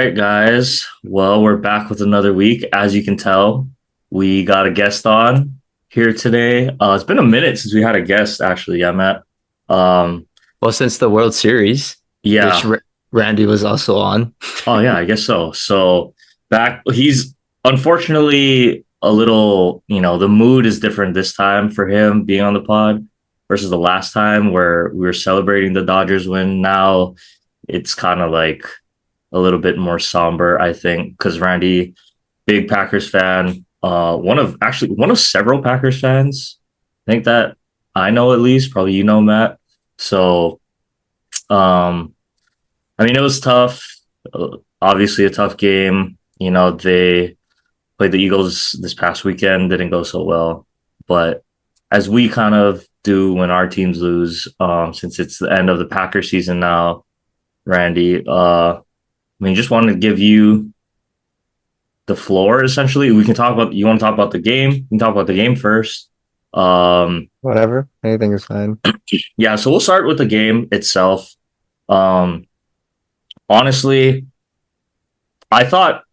right, guys. Well, we're back with another week. As you can tell, we got a guest on here today. It's been a minute since we had a guest, actually. Yeah, Matt. Um, Well, since the World Series, which yeah. Randy was also on. Oh, yeah, I guess so. So back, he's unfortunately a little, the mood is different this time for him being on the pod versus the last time where we were celebrating the Dodgers win. Now it's kind of like a little bit more somber, I think, because Randy, big Packers fan, one of several Packers fans. I think that I know at least, probably you know, Matt. So, um, I mean, it was tough. Obviously, a tough game. They played the Eagles this past weekend, didn't go so well, but as we kind of do when our teams lose, since it's the end of the Packer season now, Randy. I mean, just wanted to give you the floor essentially. We can talk about you want to talk about the game? We can talk about the game first. Um Whatever. Anything is fine. yeah, so we'll start with the game itself. Um Honestly, I thought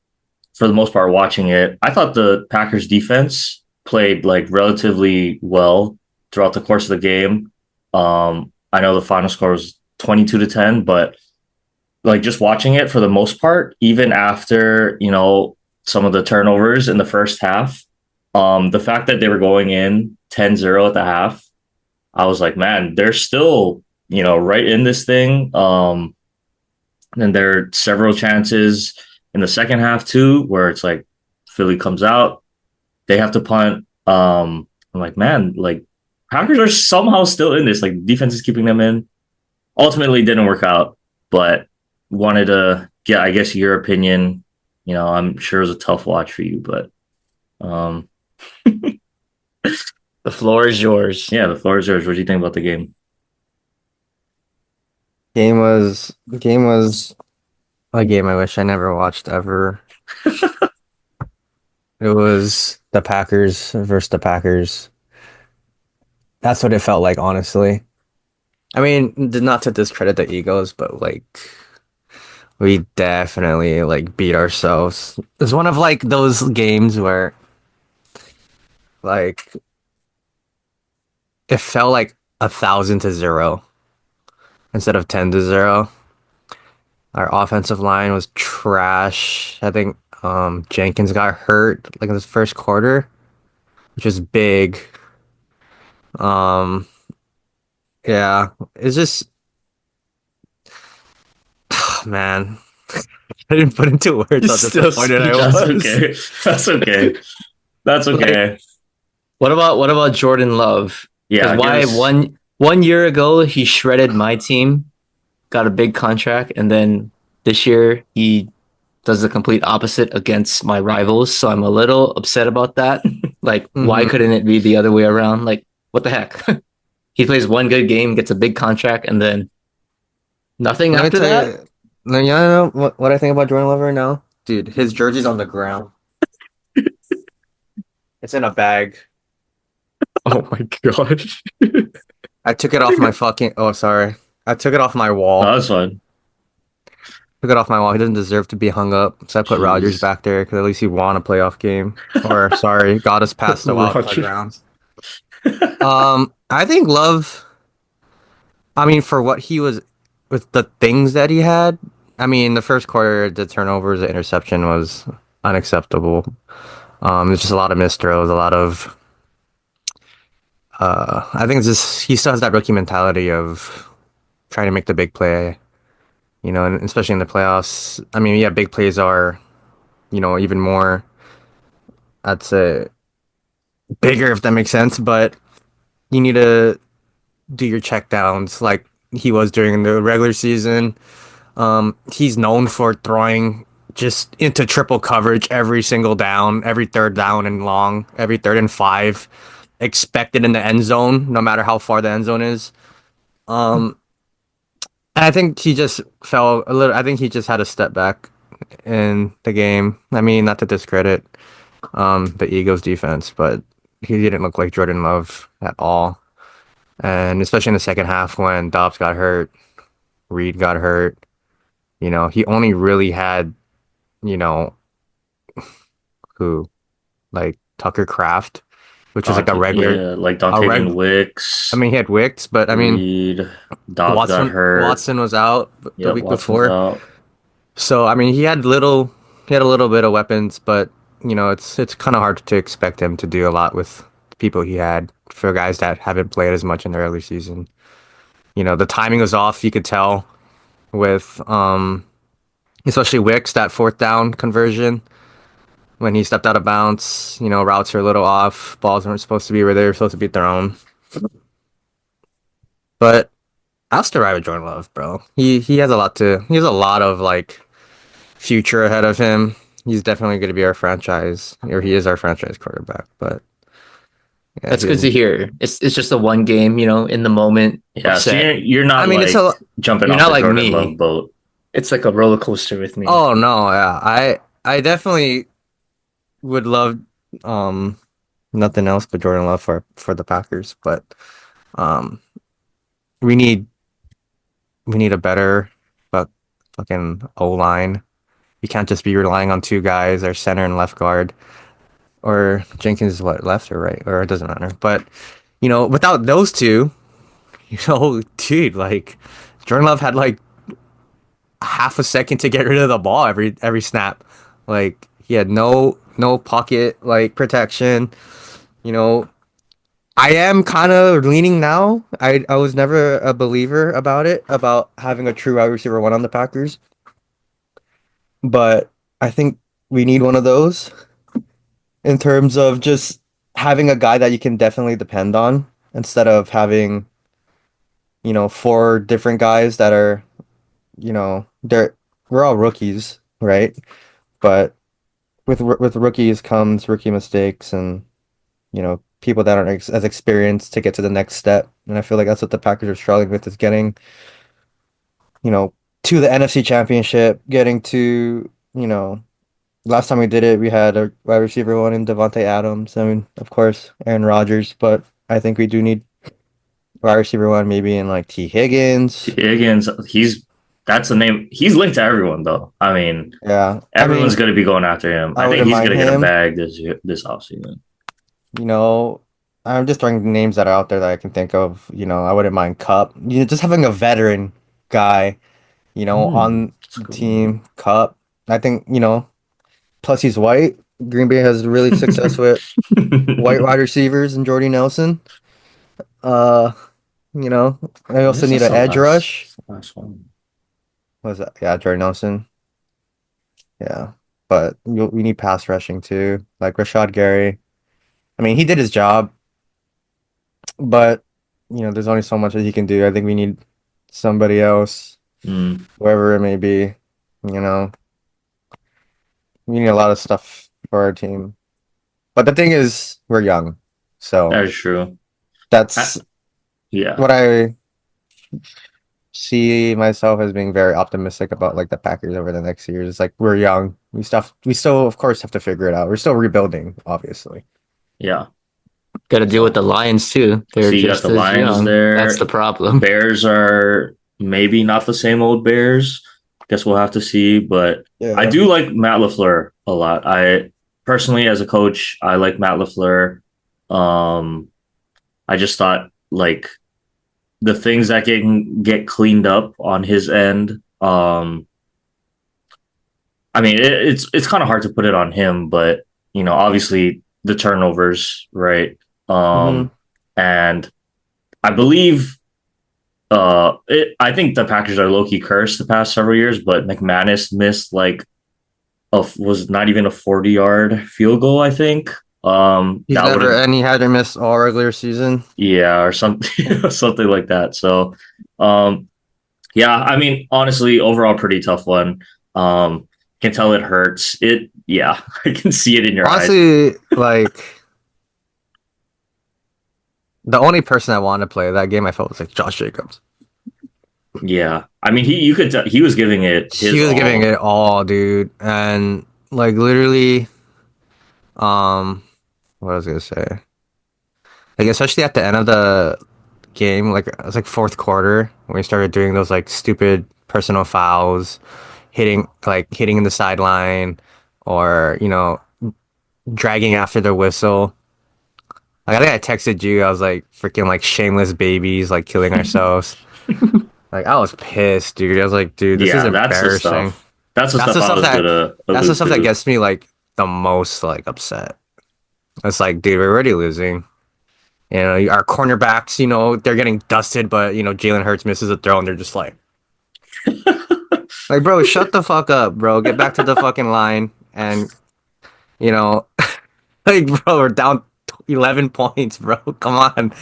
for the most part watching it, I thought the Packers defense played like relatively well throughout the course of the game. I know the final score was 22-10, but like just watching it for the most part, even after, some of the turnovers in the first half, the fact that they were going in 10-0 at the half, I was like, man, they're still, right in this thing. And there are several chances in the second half too, where it's like Philly comes out, they have to punt. I'm like, man, like Packers are somehow still in this. Like defense is keeping them in. Ultimately didn't work out, but wanted to get, I guess, your opinion. I'm sure it was a tough watch for you, but um, The floor is yours. yeah, the floor is yours. What do you think about the game? Game was a game I wish I never watched ever. It was the Packers versus the Packers. That's what it felt like, honestly. I mean, not to discredit the Eagles, but like we definitely like beat ourselves. It's one of like those games where like it felt like 1,000-0 instead of 10-0. Our offensive line was trash. I think Jenkins got hurt like in the first quarter, which was big. Um, yeah, it's just man, I didn't put into words how Still disappointed I That's was. okay. That's okay. That's like, okay. what about Jordan Love? Yeah, Because I why guess. one year ago he shredded my team, got a big contract, and then this year he does the complete opposite against my rivals. So I'm a little upset about that. Like, why hmm couldn't it be the other way around? Like, what the heck? He plays one good game, gets a big contract, and then nothing Let me after tell that. you, you know what I think about Jordan Lover now? Dude, his jersey's on the ground. It's in a bag. Oh my gosh. I took it off my fucking. Oh, sorry. I took it off my No, wall. that's fine. Took it off my wall. He doesn't deserve to be hung up. So I put Rogers Jeez. back there because at least he won a playoff game. Or sorry, got us past the wild card Roger. rounds. I think Love. I mean, for what he was with the things that he had. I mean, the first quarter, the turnovers, the interception was unacceptable. There's just a lot of missed throws, a lot of. I think it's just he still has that rookie mentality of trying to make the big play. And especially in the playoffs. I mean, yeah, big plays are, even more, I'd say, bigger if that makes sense. But you need to do your check downs like he was during the regular season. He's known for throwing just into triple coverage every single down, every third down and long, every third and five, expected in the end zone, no matter how far the end zone is. Um, and I think he just fell a little. I think he just had a step back in the game. I mean, not to discredit the Eagles defense, but he didn't look like Jordan Love at all. And especially in the second half when Dobbs got hurt, Reed got hurt. He only really had you know, who like Tucker Craft, which was like Dante, yeah, like a Dontavian reg. I Wicks, mean, he had Wicks, but I mean, Reed, Dobbs got hurt. Watson was out the Yep, week Watson's before, out. so I mean, he had a little bit of weapons, but it's kind of hard to expect him to do a lot with the people he had for guys that haven't played as much in the early season. The timing was off. You could tell with especially Wicks, that fourth down conversion when he stepped out of bounds. Routes are a little off. Balls weren't supposed to be where they were supposed to be thrown. But I'll still ride with Jordan Love, bro. He has a lot of like future ahead of him. He's definitely going to be our franchise, or he is our franchise quarterback. But yeah, That's good to hear. It's just a one game, in the moment, Yeah, so upset. you're I not mean, like jumping You're off not the like Jordan Love me. boat. It's like a roller coaster with me. oh no, yeah, I definitely would love um nothing else but Jordan Love for the Packers, but um we need a better but fucking O line. You can't just be relying on two guys, our center and left guard. Or Jenkins is what, left or right? Or it doesn't matter. But without those two, dude, like Jordan Love had like half a second to get rid of the ball every snap. Like he had no pocket like protection. You know, I am kind of leaning now. I was never a believer about having a true wide receiver one on the Packers, but I think we need one of those in terms of just having a guy that you can definitely depend on instead of having, four different guys that are, we're all rookies, right? But with rookies comes rookie mistakes and, people that aren't as experienced to get to the next step. And I feel like that's what the Packers are struggling with is getting, to the NFC Championship, getting to, last time we did it, we had a wide receiver one in Devontae Adams. I mean, of course, Aaron Rodgers, but I think we do need wide receiver one maybe in like T. T. Higgins. Higgins, that's the name. He's linked to everyone though. I mean, Yeah, I everyone's mean, going to be going after him. I I think wouldn't he's mind going to get a him. bag this offseason. You know, I'm just throwing names that are out there that I can think of. I wouldn't mind Cup. Just having a veteran guy, on That's a the good one. team. Cup. I think, plus he's white. Green Bay has really success with white wide receivers and Jordy Nelson. Uh, you know, I I also guess need that's an edge rush. the last one. What was that? Yeah, Jordy Nelson. Yeah, but we need pass rushing too, like Rashad Gary. I mean, he did his job, but there's only so much that he can do. I think we need somebody else, Mm, whoever it may be. You know, we need a lot of stuff for our team. But the thing is, we're young, so that is true. I, that's yeah, what I see myself as being very optimistic about, like the Packers over the next years. It's like we're young. We still of course have to figure it out. We're still rebuilding, obviously. yeah. Got to deal with So, the Lions too. They're so you got just the as Lions young. That's the there. problem. Bears are maybe not the same old Bears. Guess we'll have to see. But I Yeah. do like Matt LaFleur a lot. I personally, as a coach, I like Matt LaFleur. Um, I just thought like the things that can get cleaned up on his end. I mean, it's kind of hard to put it on him, but obviously the turnovers, right? hmm Um, and I believe I think the Packers are low key cursed the past several years, but McManus missed like was not even a 40-yard field goal, I think. He's That would never have and he hadn't missed all regular season. yeah, or something something like that. So yeah, I mean, honestly, overall pretty tough one. Can tell it hurts. It yeah, I can see it in your eyes. Honestly, like the only person I wanted to play that game, I felt was like Josh Jacobs. Yeah. I mean, you could tell he was giving it He his was giving all. it all, dude, and like literally, what I was gonna say, like especially at the end of the game, like it was like fourth quarter when we started doing those like stupid personal fouls, hitting in the sideline, or dragging after the whistle. Like, I think I texted you. I was like, freaking like shameless babies, like killing ourselves. Like, I was pissed, dude. I was like, dude, this is Yeah, embarrassing. that's the That's stuff the I stuff was that gonna that's the allude stuff that to. gets me like the most like upset. It's like, dude, we're already losing. Our cornerbacks, they're getting dusted, but Jalen Hurts misses a throw, and they're just like, bro, shut the fuck up, bro. Get back to the fucking line, and you know, like, bro, we're down 11 points, bro. Come on,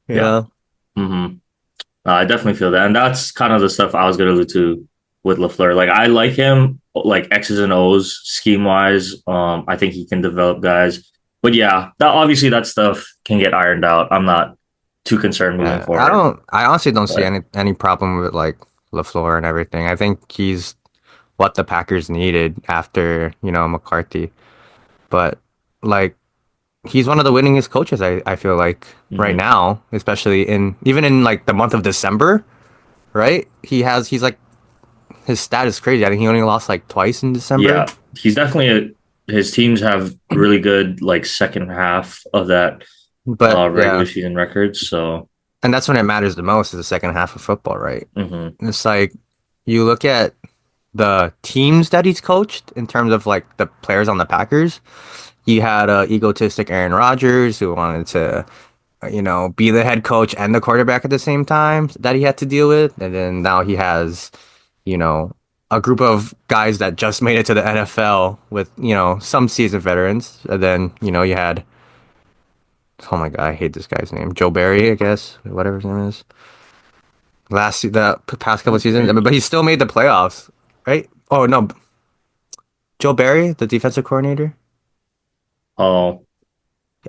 you Yeah. know. hmm I definitely feel that, and that's kind of the stuff I was gonna allude to with Lafleur. Like, I like him, like X's and O's scheme wise. I think he can develop guys, but yeah, that stuff can get ironed out. I'm not too concerned moving Yeah, I forward. don't. I honestly don't see But any problem with like LaFleur and everything. I think he's what the Packers needed after McCarthy. But like, he's one of the winningest coaches. I feel like right mhm. now, especially even in like the month of December, right? He's like, his stat is crazy. I think he only lost like twice in December. Yeah, he's definitely his teams have really good like second half of that But regular yeah, season records. So and that's when it matters the most, is the second half of football, right? mhm. It's like, you look at the teams that he's coached in terms of like the players on the Packers. He had a egotistic Aaron Rodgers who wanted to, be the head coach and the quarterback at the same time, that he had to deal with. And then now he has, you know, a group of guys that just made it to the NFL with, some seasoned veterans. And then, you had, oh my God, I hate this guy's name. Joe Barry, I guess, whatever his name is. The past couple of seasons, but he still made the playoffs, right? Oh no, Joe Barry, the defensive coordinator. Oh,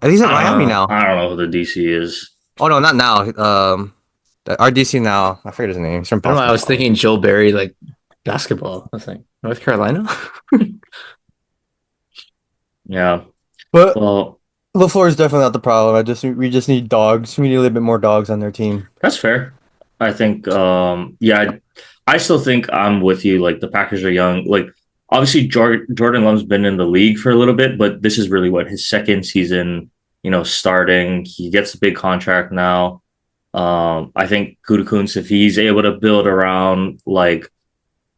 He's at Miami now. I don't know who the DC is. Oh no, not now. The RDC now. I forget his name. He's from I don't know. I Baltimore. was thinking Joe Barry, like basketball. I was like, North Carolina? Yeah. But Well, LaFleur is definitely not the problem. We just need dogs. We need a little bit more dogs on their team. that's fair. I think, yeah, I still think I'm with you. Like, the Packers are young. Like, obviously, Jordan Love's been in the league for a little bit, but this is really what his second season, starting. He gets a big contract now. I think Gutekunst, if he's able to build around, like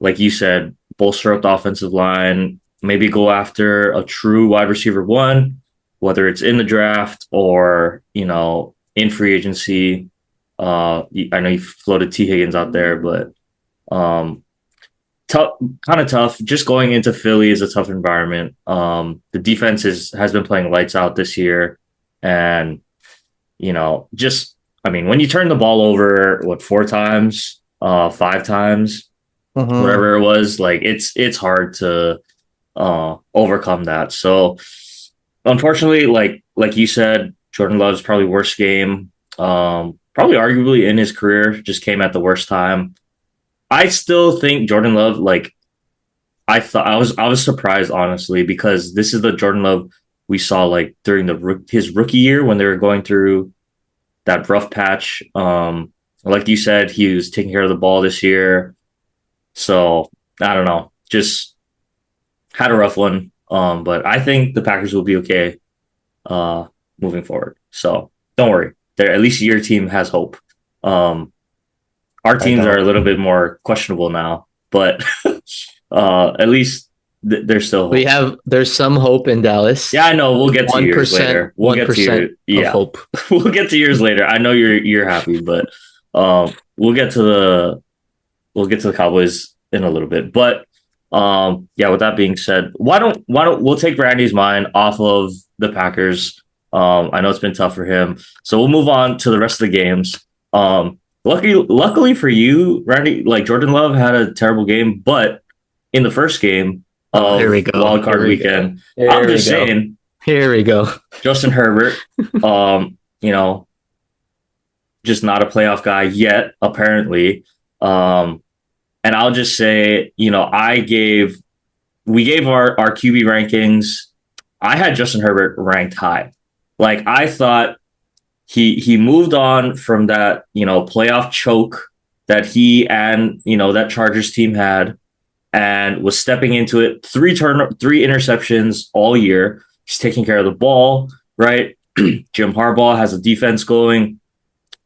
you said, bolster up the offensive line, maybe go after a true wide receiver one, whether it's in the draft or, in free agency. I know you floated T. Higgins out there, but um, tough, kind of tough. Just going into Philly is a tough environment. The defense has been playing lights out this year, and just I mean, when you turn the ball over, what, four times, five times, Mm-hmm. whatever it was, like it's hard to overcome that. So unfortunately, like you said, Jordan Love's probably worst game, probably arguably in his career, just came at the worst time. I still think Jordan Love, like I was surprised honestly, because this is the Jordan Love we saw like during his rookie year when they were going through that rough patch. Like you said, he was taking care of the ball this year. So I don't know, just had a rough one. But I think the Packers will be okay uh, moving forward. So don't worry. There, at least your team has hope. Um, our I teams are don't. a little bit more questionable now, but at least there's still We hope. have there's some hope in Dallas. Yeah, I know. We'll get to One yours percent, later. We'll get to your 1% of yeah. hope. We'll get to yours later. I know you're happy, but we'll get to the Cowboys in a little bit. But yeah, with that being said, why don't we'll take Randy's mind off of the Packers. I know it's been tough for him. So we'll move on to the rest of the games. Luckily for you, Randy, like Jordan Love had a terrible game, but in the first game Oh, here of we go. wild Here card we go. weekend, I'm Here we just go. saying, Here we go. Justin Herbert, you know, just not a playoff guy yet, apparently. Um, and I'll just say, we gave our QB rankings. I had Justin Herbert ranked high. Like, I thought he moved on from that, playoff choke that he and, that Chargers team had. and was stepping into it. Three interceptions all year. He's taking care of the ball, right? Jim Harbaugh has a defense going.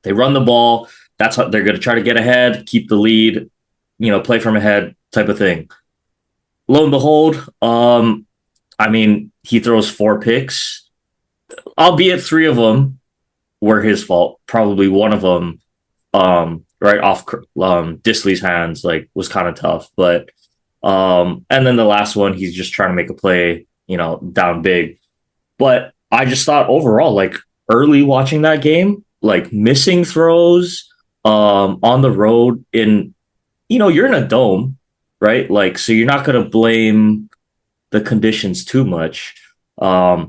They run the ball. That's how they're going to try to get ahead, keep the lead, play from ahead type of thing. Lo and behold, I mean, he throws 4 picks, albeit 3 of them were his fault. Probably one of them, right off Disley's hands, like was kind of tough. But and then the last one, he's just trying to make a play, down big. But I just thought overall, like early watching that game, like missing throws, on the road in, you're in a dome, right? Like, so you're not going to blame the conditions too much. But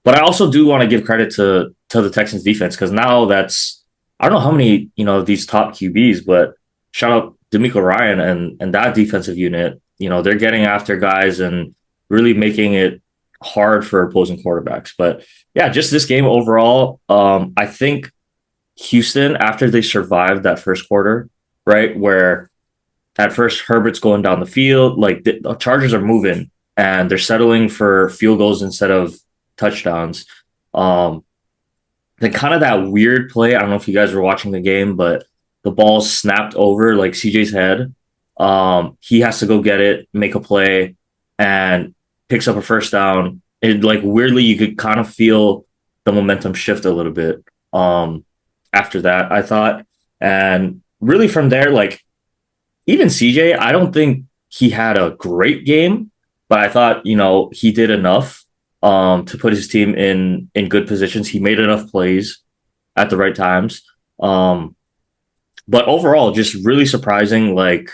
I also do want to give credit to the Texans defense, because now that's, I don't know how many, these top QBs, but shout out D'Amico Ryan and that defensive unit. They're getting after guys and really making it hard for opposing quarterbacks. But yeah, just this game overall, I think Houston, after they survived that first quarter, right, where at first Herbert's going down the field, like the Chargers are moving and they're settling for field goals instead of touchdowns. Then kind of that weird play. I don't know if you guys were watching the game, but the ball snapped over like CJ's head. He has to go get it, make a play, and picks up a first down. It, like, weirdly, you could kind of feel the momentum shift a little bit after that, I thought. And really from there, like, even CJ, I don't think he had a great game, but I thought, he did enough to put his team in good positions. He made enough plays at the right times. But overall, just really surprising. Like,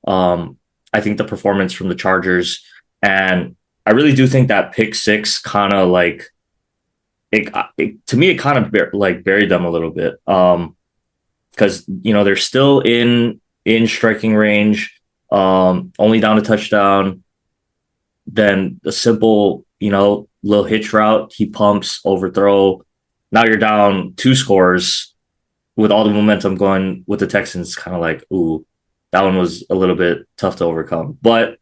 I think the performance from the Chargers, and I really do think that pick six kind of like it to me, it kind of like buried them a little bit. Because they're still in striking range, only down a touchdown. Then a simple, little hitch route, he pumps, overthrow. Now you're down 2 scores with all the momentum going with the Texans. Kind of like, ooh, that one was a little bit tough to overcome. But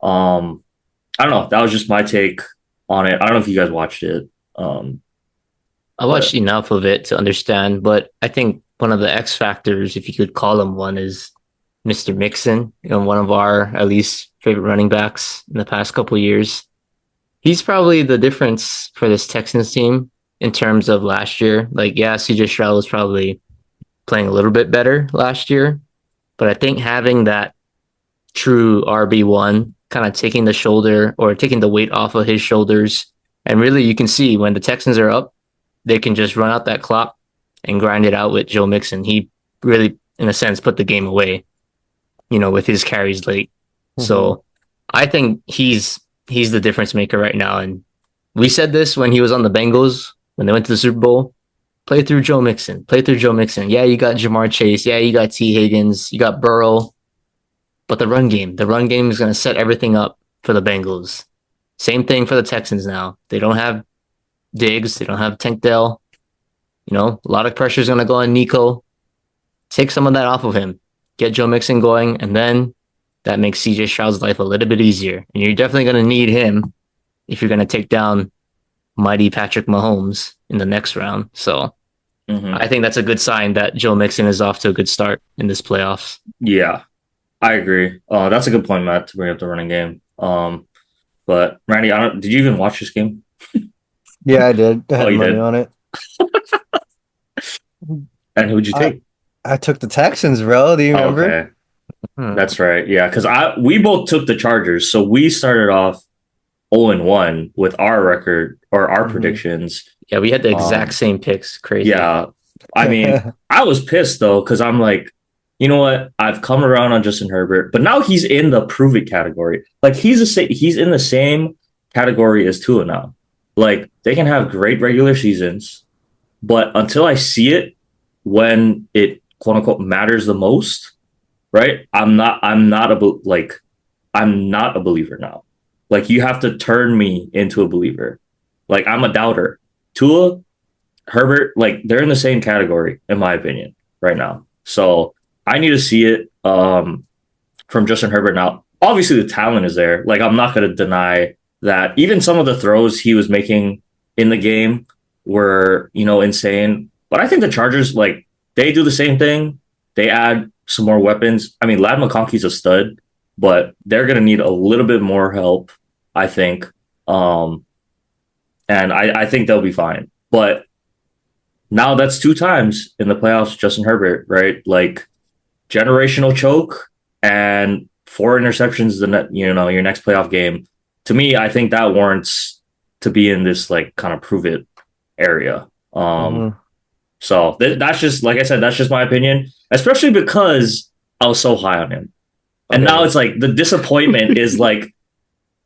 I don't know. That was just my take on it. I don't know if you guys watched it. I watched enough of it to understand, but I think one of the X factors, if you could call him one, is Mr. Mixon, one of our at least favorite running backs in the past couple of years. He's probably the difference for this Texans team in terms of last year. Like, yeah, CJ Stroud was probably playing a little bit better last year, but I think having that true RB1 kind of taking the shoulder or taking the weight off of his shoulders, and really you can see when the Texans are up, they can just run out that clock and grind it out with Joe Mixon. He really, in a sense, put the game away, with his carries late. Mm-hmm. So I think he's the difference maker right now. And we said this when he was on the Bengals, when they went to the Super Bowl. Play through Joe Mixon. Yeah, you got Jamar Chase. Yeah, you got T. Higgins. You got Burrow. But the run game is going to set everything up for the Bengals. Same thing for the Texans now. They don't have Diggs. They don't have Tank Dell. A lot of pressure is going to go on Nico. Take some of that off of him. Get Joe Mixon going, and then that makes CJ Stroud's life a little bit easier. And you're definitely going to need him if you're going to take down mighty Patrick Mahomes in the next round. So I think that's a good sign that Joe Mixon is off to a good start in this playoffs. Yeah, I agree. That's a good point, Matt, to bring up the running game. But Randy, did you even watch this game? Yeah, I did. I had money on it. And who'd you take? I took the Texans, bro. Do you remember? Okay. That's right. Yeah, because we both took the Chargers. So we started off 0-1 with our record or our predictions. Yeah, we had the exact same picks. Crazy. Yeah. I mean, I was pissed, though, because I'm like, you know what? I've come around on Justin Herbert, but now he's in the prove it category. Like, he's in the same category as Tua now. Like, they can have great regular seasons, but until I see it when it quote unquote matters the most, right? I'm not a believer now. Like, you have to turn me into a believer. Like, I'm a doubter. Tua, Herbert, like, they're in the same category, in my opinion, right now. So I need to see it from Justin Herbert now. obviously the talent is there. Like I'm not going to deny that. Even some of the throws he was making in the game were, insane. But I think the Chargers, like, they do the same thing. They add some more weapons. I mean, Lad McConkey's a stud, but they're going to need a little bit more help, I think. And I think they'll be fine. But now that's 2 times in the playoffs, Justin Herbert, right? Like generational choke and 4 interceptions your next playoff game. To me, I think that warrants to be in this like kind of prove it area. So that's just, like I said, that's just my opinion, especially because I was so high on him. And now it's like the disappointment is like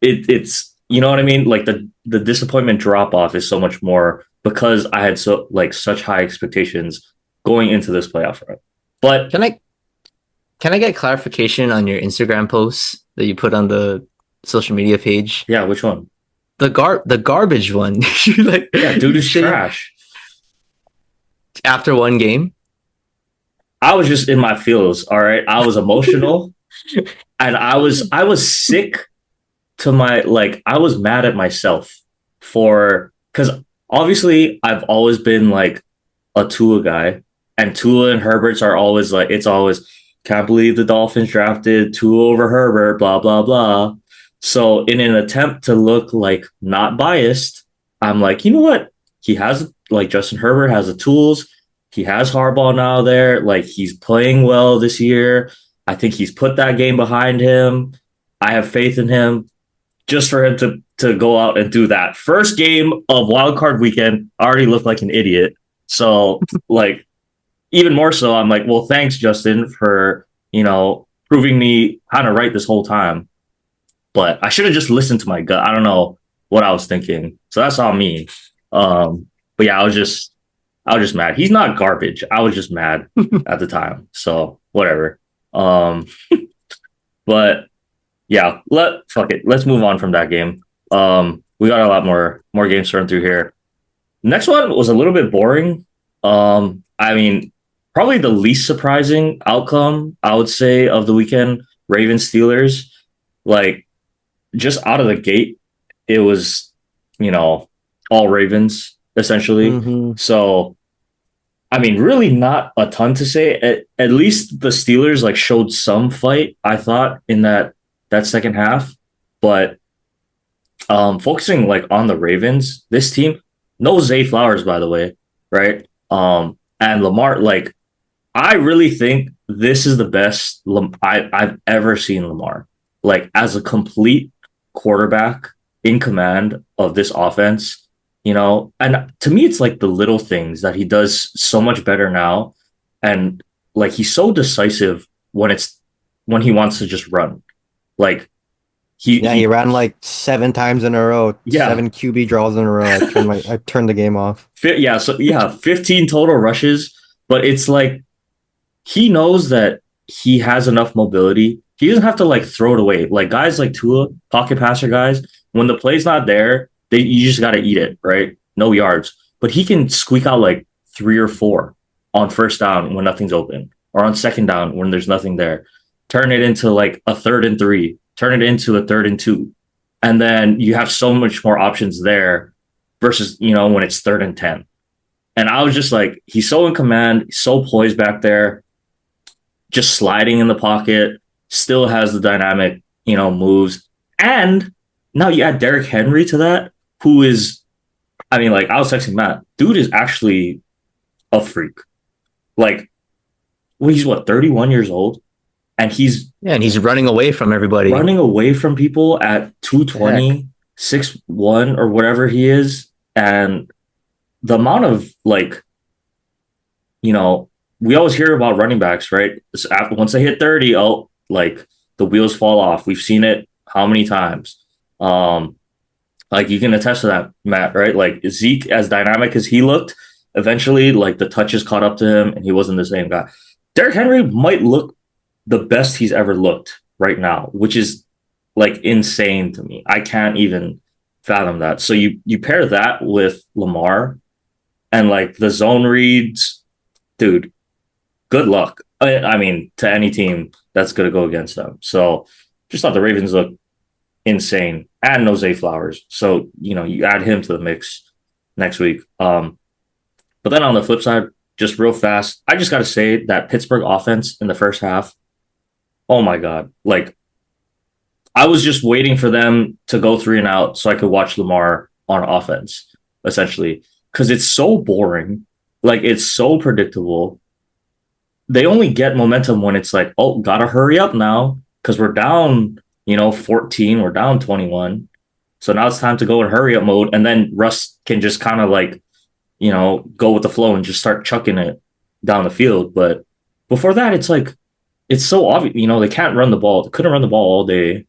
it's you know what I mean? Like the disappointment drop off is so much more because I had such high expectations going into this playoff run. But can I get clarification on your Instagram posts that you put on the social media page? Yeah, which one? The garbage one. Dude is trash. After one game, I was just in my feels. All right, I was emotional, and I was sick to my I was mad at myself because obviously I've always been like a Tua guy, and Tua and Herbert's are always like it's always can't believe the Dolphins drafted Tua over Herbert, blah blah blah. So in an attempt to look like not biased, I'm like, you know what? He has Justin Herbert has the tools. He has Harbaugh now there. Like he's playing well this year. I think he's put that game behind him. I have faith in him. Just for him to go out and do that. First game of Wild Card Weekend, I already looked like an idiot. So even more so, I'm like, well, thanks, Justin, for proving me kind of right this whole time. But I should have just listened to my gut. I don't know what I was thinking. So that's on me. But yeah, I was just mad. He's not garbage. I was just mad at the time. So whatever. But yeah, fuck it. Let's move on from that game. We got a lot more games to run through here. Next one was a little bit boring. I mean, probably the least surprising outcome, I would say, of the weekend, Ravens Steelers. Like just out of the gate, it was, all Ravens essentially. So, I mean, really not a ton to say. At least the Steelers showed some fight, I thought, in that second half. But focusing on the Ravens, this team, no Zay Flowers, by the way, right? And Lamar, I really think this is the best I've ever seen Lamar. As a complete quarterback in command of this offense, and to me, it's the little things that he does so much better now. And he's so decisive when he wants to just run. He ran 7 times in a row. Yeah. 7 QB draws in a row. I turned the game off. 15 total rushes, but it's he knows that he has enough mobility. He doesn't have to throw it away. Guys like Tua, pocket passer guys, when the play's not there, you just got to eat it, right? No yards. But he can squeak out 3 or 4 on first down when nothing's open, or on second down when there's nothing there. Turn it into a 3rd and 3. Turn it into a 3rd and 2. And then you have so much more options there versus, when it's 3rd and 10. And I was just he's so in command, he's so poised back there, just sliding in the pocket, still has the dynamic, moves. And now you add Derrick Henry to that, who is, I was texting Matt, dude is actually a freak. He's 31 years old? And he's running away from everybody. Running away from people at 220, 6'1", or whatever he is. And the amount of we always hear about running backs, right? Once they hit 30, the wheels fall off. We've seen it how many times? You can attest to that, Matt, right? Zeke, as dynamic as he looked, eventually the touches caught up to him and he wasn't the same guy. Derrick Henry might look the best he's ever looked right now, which is insane to me. I can't even fathom that. So you pair that with Lamar and the zone reads, dude, good luck. I mean, to any team that's going to go against them. So just thought the Ravens looked insane. And no Zay Flowers. So, you add him to the mix next week. But then on the flip side, just real fast, I just got to say that Pittsburgh offense in the first half, oh my God. Like, I was just waiting for them to go 3-and-out so I could watch Lamar on offense, essentially, because it's so boring. Like, it's so predictable. They only get momentum when it's like, oh, gotta hurry up now because we're down, 14, we're down 21. So now it's time to go in hurry up mode. And then Russ can just kind of like, go with the flow and just start chucking it down the field. But before that, it's like, it's so obvious, they can't run the ball. They couldn't run the ball all day.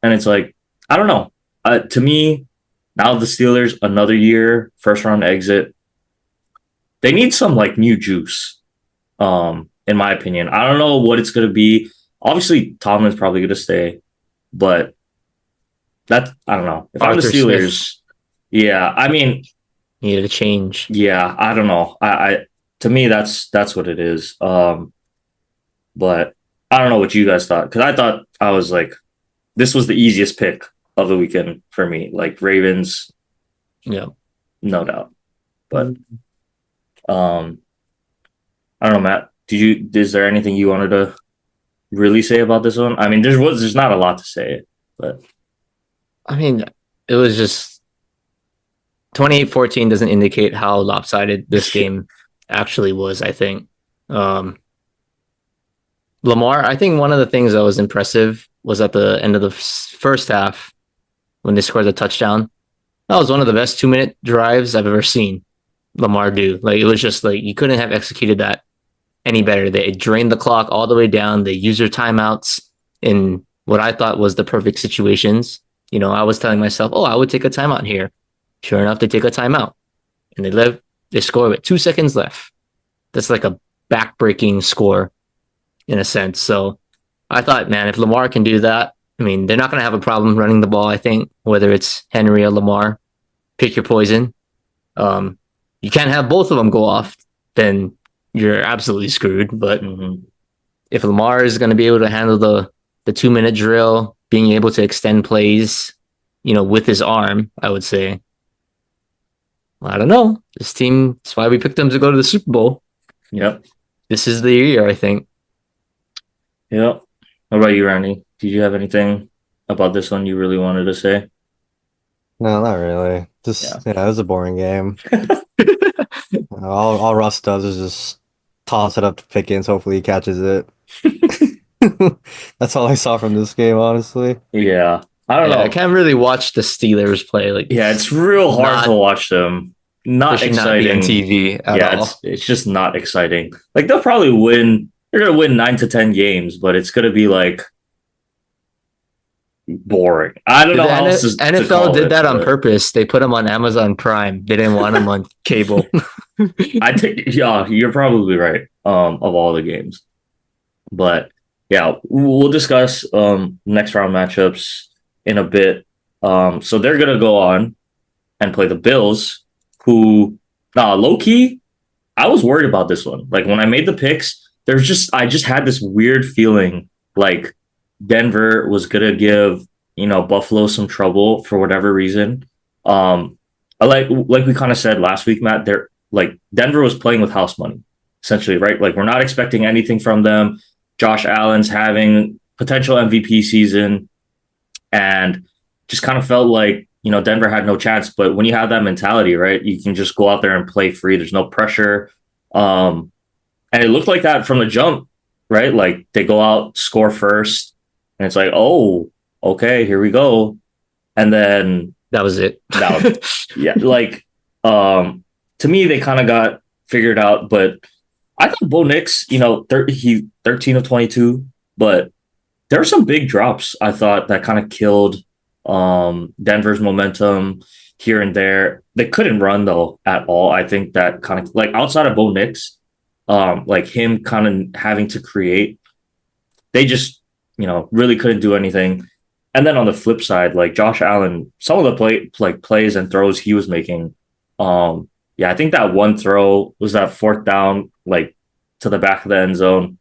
And it's like, I don't know. To me, now the Steelers, another year, first round exit. They need some like new juice, in my opinion. I don't know what it's going to be. Obviously, Tomlin's probably going to stay, but I don't know. If I'm the Arthur Steelers, Smith yeah, I mean, needed a change. yeah, I don't know. To me, that's what it is. But I don't know what you guys thought because I was like, this was the easiest pick of the weekend for me. Like Ravens, Yeah. no doubt. But I don't know, Matt. Is there anything you wanted to really say about this one? I mean, there's not a lot to say, but I mean, it was just 28-14 doesn't indicate how lopsided this game actually was, I think. Lamar, I think one of the things that was impressive was at the end of the first half when they scored the touchdown. That was one of the best 2-minute drives I've ever seen Lamar do. Like, it was just like you couldn't have executed that any better. They drained the clock all the way down. They used their timeouts in what I thought was the perfect situations. I was telling myself, oh, I would take a timeout here. Sure enough, they take a timeout. And they score with 2 seconds left. That's like a back-breaking score in a sense. So I thought, man, if Lamar can do that, I mean, they're not going to have a problem running the ball, I think, whether it's Henry or Lamar. Pick your poison. You can't have both of them go off, then you're absolutely screwed. But if Lamar is going to be able to handle the 2-minute drill, being able to extend plays, with his arm, I would say, I don't know. This team, that's why we picked them to go to the Super Bowl. yep. This is the year, I think. Yep. What about you, Randy? Did you have anything about this one you really wanted to say? No, not really. Just it was a boring game. All Russ does is just toss it up to Pickens. Hopefully he catches it. That's all I saw from this game, honestly. Yeah. I don't know. I can't really watch the Steelers play. Like, Yeah, it's real hard to watch them. Not they should not be exciting. on TV at all. It's just not exciting. Like they'll probably win. They're gonna win 9 to 10 games, but it's gonna be like boring. I don't know how else to NFL call did it, that on but purpose. They put them on Amazon Prime. They didn't want them on cable. I think you're probably right. Of all the games, but yeah, we'll discuss next round matchups in a bit. So they're gonna go on and play the Bills, who low key, I was worried about this one. Like when I made the picks, I just had this weird feeling like Denver was gonna give Buffalo some trouble for whatever reason. Like we kind of said last week, Matt. They're like Denver was playing with house money, essentially, right? Like we're not expecting anything from them. Josh Allen's having potential MVP season, and just kind of felt like Denver had no chance. But when you have that mentality, right, you can just go out there and play free. There's no pressure, and it looked like that from the jump, right? Like they go out, score first, and it's like, oh, okay, here we go, and then That was it. yeah, like to me, they kind of got figured out, but I thought Bo Nix, he 13 of 22, but there were some big drops I thought that kind of killed Denver's momentum here and there. They couldn't run though at all. I think that kind of like outside of Bo Nix, like him kind of having to create, they just really couldn't do anything. And then on the flip side, like Josh Allen, some of the plays and throws he was making, I think that one throw was that fourth down, like to the back of the end zone,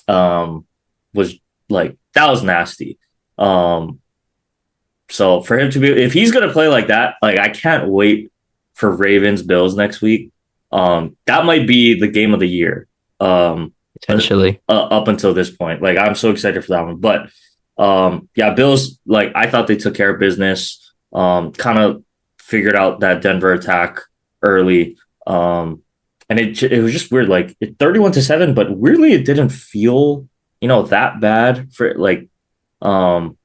was like that was nasty. So for him to be, if he's gonna play like that, like I can't wait for Ravens Bills next week. That might be the game of the year. Potentially. Up until this point, like I'm so excited for that one. But yeah, Bills, like I thought they took care of business. Kind of figured out that Denver attack early. And it was just weird, like 31-7, but weirdly it didn't feel that bad for like but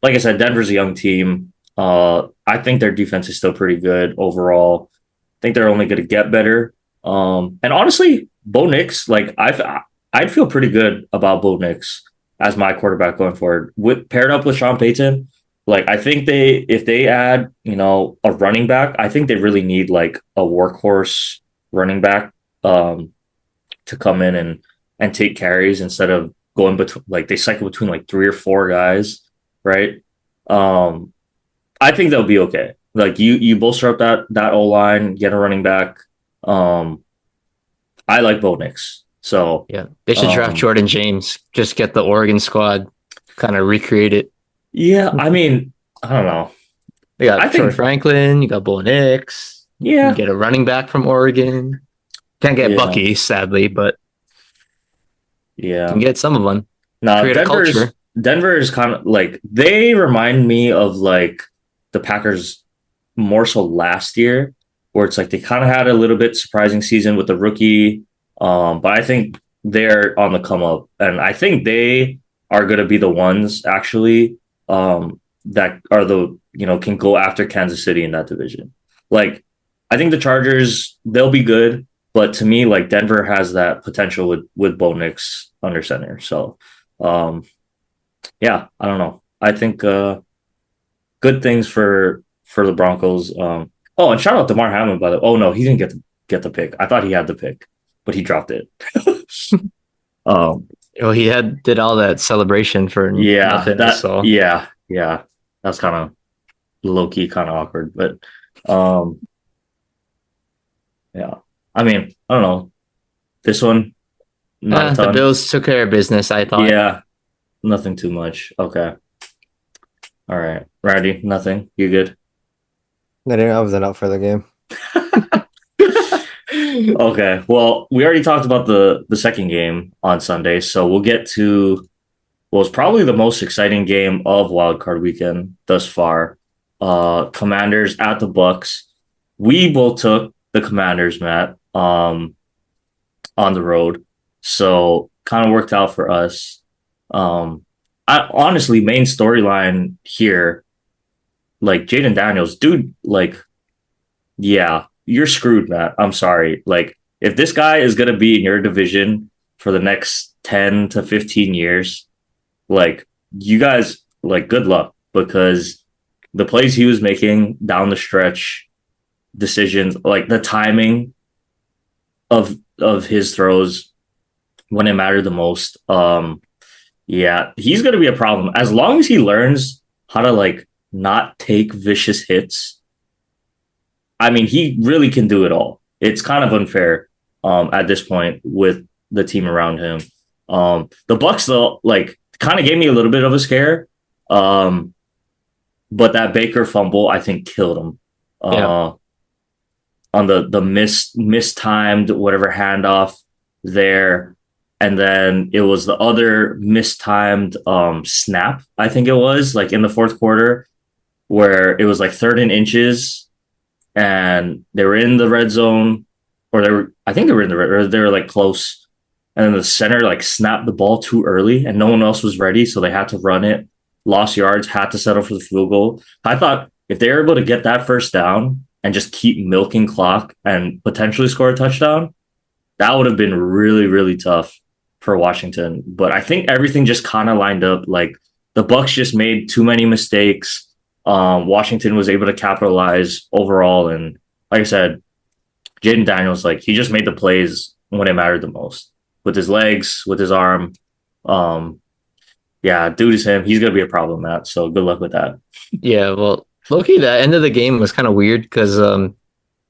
like I said, Denver's a young team. I think their defense is still pretty good overall. I think they're only going to get better. And honestly, Bo Nix, like I'd feel pretty good about Bo Nix as my quarterback going forward. With paired up with Sean Payton, like I think if they add a running back, I think they really need like a workhorse running back to come in and take carries instead of going between, like they cycle between like 3 or 4 guys, right? I think they'll be okay. Like you bolster up that O line, get a running back. I like Bo Nix. So Yeah, they should draft Jordan James. Just get the Oregon squad, kind of recreate it. Yeah, I mean, I don't know. You got Troy Franklin, you got Bo Nix. Yeah, you get a running back from Oregon. Can't get Bucky, sadly, but yeah, you can get some of them. No, Create a culture. Denver is kind of like they remind me of like the Packers more so last year, where it's like they kind of had a little bit surprising season with the rookie. But I think they're on the come up, and I think they are going to be the ones actually that are the can go after Kansas City in that division. Like I think the Chargers, they'll be good, but to me, like Denver has that potential with Bo Nix under center. So yeah, I don't know. I think good things for the Broncos. Oh, and shout out to Damar Hamlin, by the way. Oh no, he didn't get the pick. I thought he had the pick, but he dropped it. Well, he did all that celebration for nothing. Yeah, that's kind of low key, kind of awkward, but yeah. I mean, I don't know. This one, not a ton. The Bills took care of business, I thought. Yeah, nothing too much. Okay. All right. Randy, nothing. You good? I wasn't out for the game. Okay. Well, we already talked about the second game on Sunday, so we'll get to it's probably the most exciting game of Wild Card Weekend thus far. Commanders at the Bucks. We both took the Commanders, Matt, on the road, so kind of worked out for us. Honestly, main storyline here, like Jaden Daniels, dude, like, yeah, you're screwed, Matt. I'm sorry. Like, if this guy is going to be in your division for the next 10 to 15 years, like, you guys, like, good luck, because the plays he was making down the stretch, decisions, like the timing of his throws when it mattered the most. Yeah, he's going to be a problem. As long as he learns how to, like, not take vicious hits, I mean, he really can do it all. It's kind of unfair at this point with the team around him. The Bucks, though, like, kind of gave me a little bit of a scare. But that Baker fumble, I think, killed him. On the mistimed whatever handoff there. And then it was the other mistimed snap, I think it was, like in the fourth quarter, where it was like 3rd and inches and they were in the red zone, or I think they were in the red, or they were like close. And then the center like snapped the ball too early and no one else was ready. So they had to run it, lost yards, had to settle for the field goal. I thought if they were able to get that first down and just keep milking clock and potentially score a touchdown, that would have been really, really tough for Washington. But I think everything just kind of lined up. Like the Bucks just made too many mistakes. Washington was able to capitalize overall. And like I said, Jaden Daniels, like he just made the plays when it mattered the most with his legs, with his arm. Yeah, dude is him. He's going to be a problem, Matt. So good luck with that. Yeah, well, low-key, the end of the game was kind of weird because like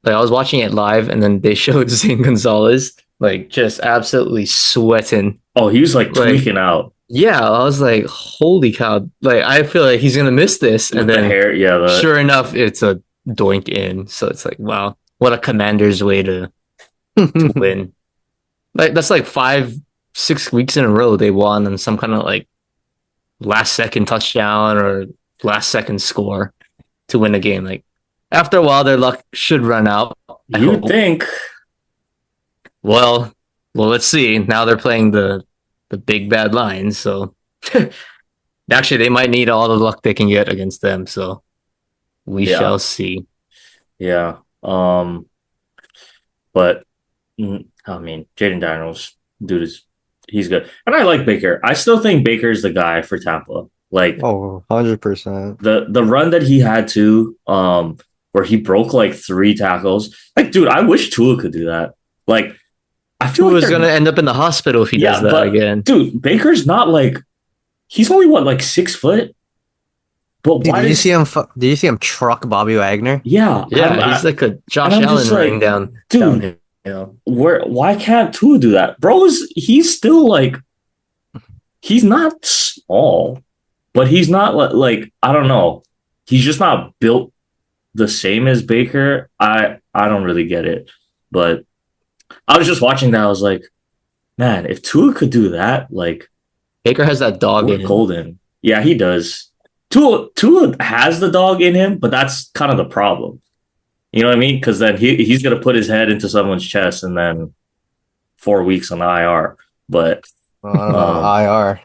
I was watching it live and then they showed Zane Gonzalez like just absolutely sweating. Oh, he was like tweaking out. Yeah, I was like, holy cow. Like, I feel like he's going to miss this. With And the then, hair, yeah, sure enough, it's a doink in. So it's like, wow, what a commander's way to win. Like, that's like 5, 6 weeks in a row they won on some kind of like last second touchdown or last second score to win a game. Like, after a while, their luck should run out. I you hope. think. Well, let's see. Now they're playing the big bad Lions, so actually they might need all the luck they can get against them. So we Yeah, shall see. yeah. But I mean, Jaden Daniels, dude he's good, and I like Baker. I still think Baker's the guy for Tampa. Like Oh, 100%. the run that he had to, where he broke like 3 tackles. Like, dude, I wish Tua could do that. Like, I feel Who like is they're going to end up in the hospital if he does yeah, that but again? dude, Baker's not like he's only what like 6 foot. But Dude, why did you does see him? Did you see him truck Bobby Wagner? yeah? Yeah, he's like a And Josh I'm just Allen running like, down dude, downhill. where why can't Tua do that? Bro is he's still like he's not small, but he's not like I don't know. He's just not built the same as Baker. I don't really get it. But I was just watching that. I was like, man, if Tua could do that, like Baker has that dog we're in him. golden. Yeah, he does. Tua has the dog in him, but that's kind of the problem. You know what I mean? Because then he's gonna put his head into someone's chest and then 4 weeks on the IR. But Oh, I don't know. um, IR.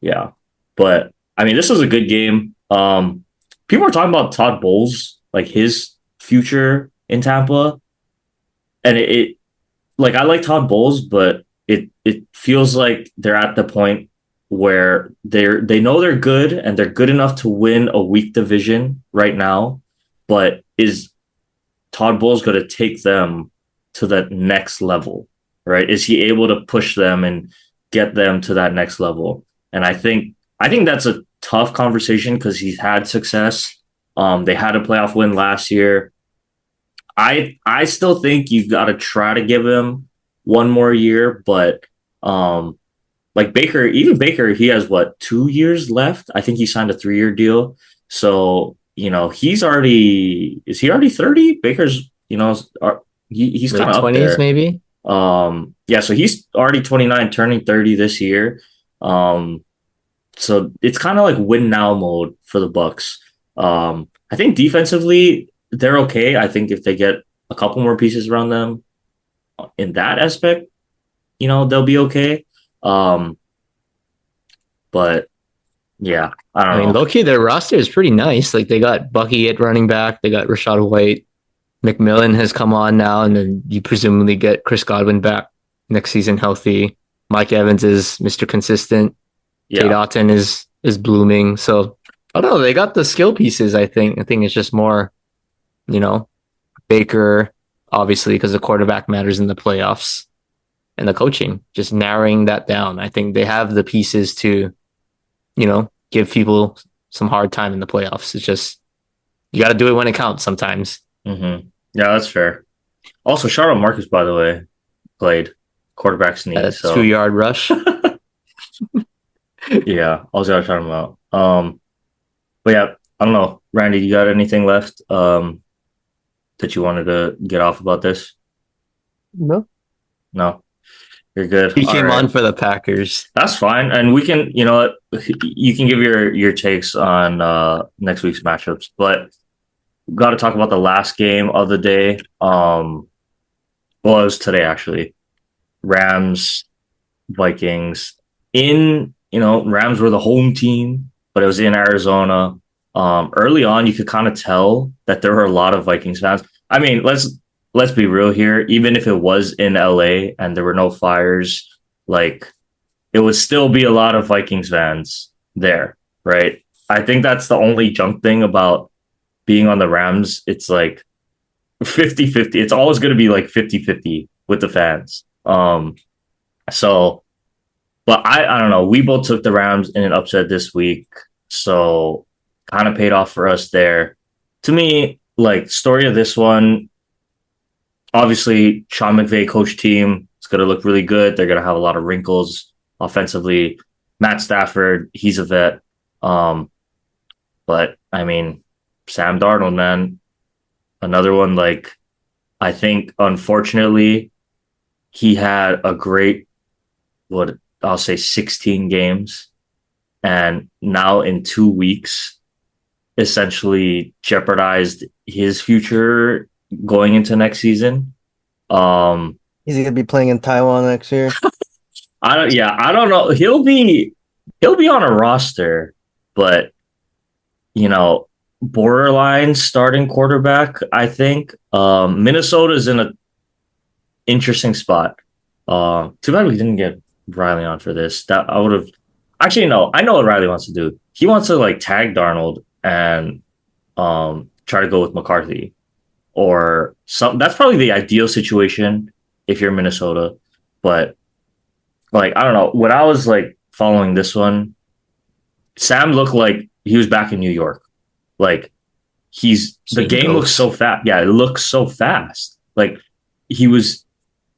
yeah. But I mean, this was a good game. People are talking about Todd Bowles, like his future in Tampa, and it like I like Todd Bowles, but it feels like they're at the point where they know they're good and they're good enough to win a weak division right now, but is Todd Bowles going to take them to that next level, right? Is he able to push them and get them to that next level? And I think that's a tough conversation because he's had success. They had a playoff win last year. I still think you've got to try to give him one more year, but like Baker, even Baker, he has what 2 years left. I think he signed a 3-year deal. So he's already is he already 30? Baker's he's kind Late of up 20s, there. maybe? Yeah, so he's already 29, turning 30 this year. So it's kind of like win now mode for the Bucks. I think defensively they're okay. I think if they get a couple more pieces around them in that aspect, they'll be okay. Um, but yeah, I I don't mean, know. low key, their roster is pretty nice. Like, they got Bucky at running back, they got Rashad White. McMillan has come on now, and then you presumably get Chris Godwin back next season healthy. Mike Evans is Mr. Consistent. Kate Yeah. Otten is blooming. So I don't know. They got the skill pieces. I think it's just more, you know, Baker, obviously, because the quarterback matters in the playoffs, and the coaching, just narrowing that down. I think they have the pieces to, give people some hard time in the playoffs. It's just you got to do it when it counts sometimes. Yeah, that's fair. Also, shout out Marcus, by the way, played quarterback sneak. A So 2 yard rush. yeah, I was gonna shout him out. But yeah, I don't know, Randy, you got anything left that you wanted to get off about this? No. No, you're good. He All came right, on for the Packers. that's fine, and we can, you can give your takes on next week's matchups, but got to talk about the last game of the day. Well, it was today actually. Rams, Vikings. Rams were the home team, but it was in Arizona. Early on, you could kind of tell that there were a lot of Vikings fans. I mean, let's be real here. Even if it was in LA and there were no fires, like it would still be a lot of Vikings fans there, right? I think that's the only junk thing about being on the Rams. It's like 50-50. It's always going to be like 50-50 with the fans. So, but I don't know. We both took the Rams in an upset this week, so kind of paid off for us there. To me, like story of this one, obviously Sean McVay coach team. It's going to look really good. They're going to have a lot of wrinkles offensively. Matt Stafford, he's a vet. Um, but I mean, Sam Darnold, man, another one. Like I think, unfortunately, he had a great what I'll say 16 games, and now in 2 weeks, essentially jeopardized his future going into next season. Um, Is he gonna be playing in Taiwan next year? I don't know. He'll be on a roster, but you know, borderline starting quarterback. I think Minnesota's in an interesting spot. Too bad we didn't get Riley on for this. That I would have actually no. I know what Riley wants to do. He wants to like tag Darnold and try to go with McCarthy or some. That's probably the ideal situation if you're Minnesota. But like I don't know. When I was like following this one, Sam looked like he was back in New York. Like he's the Seeing game looks ghosts. so fast. Yeah, it looks so fast. Like he was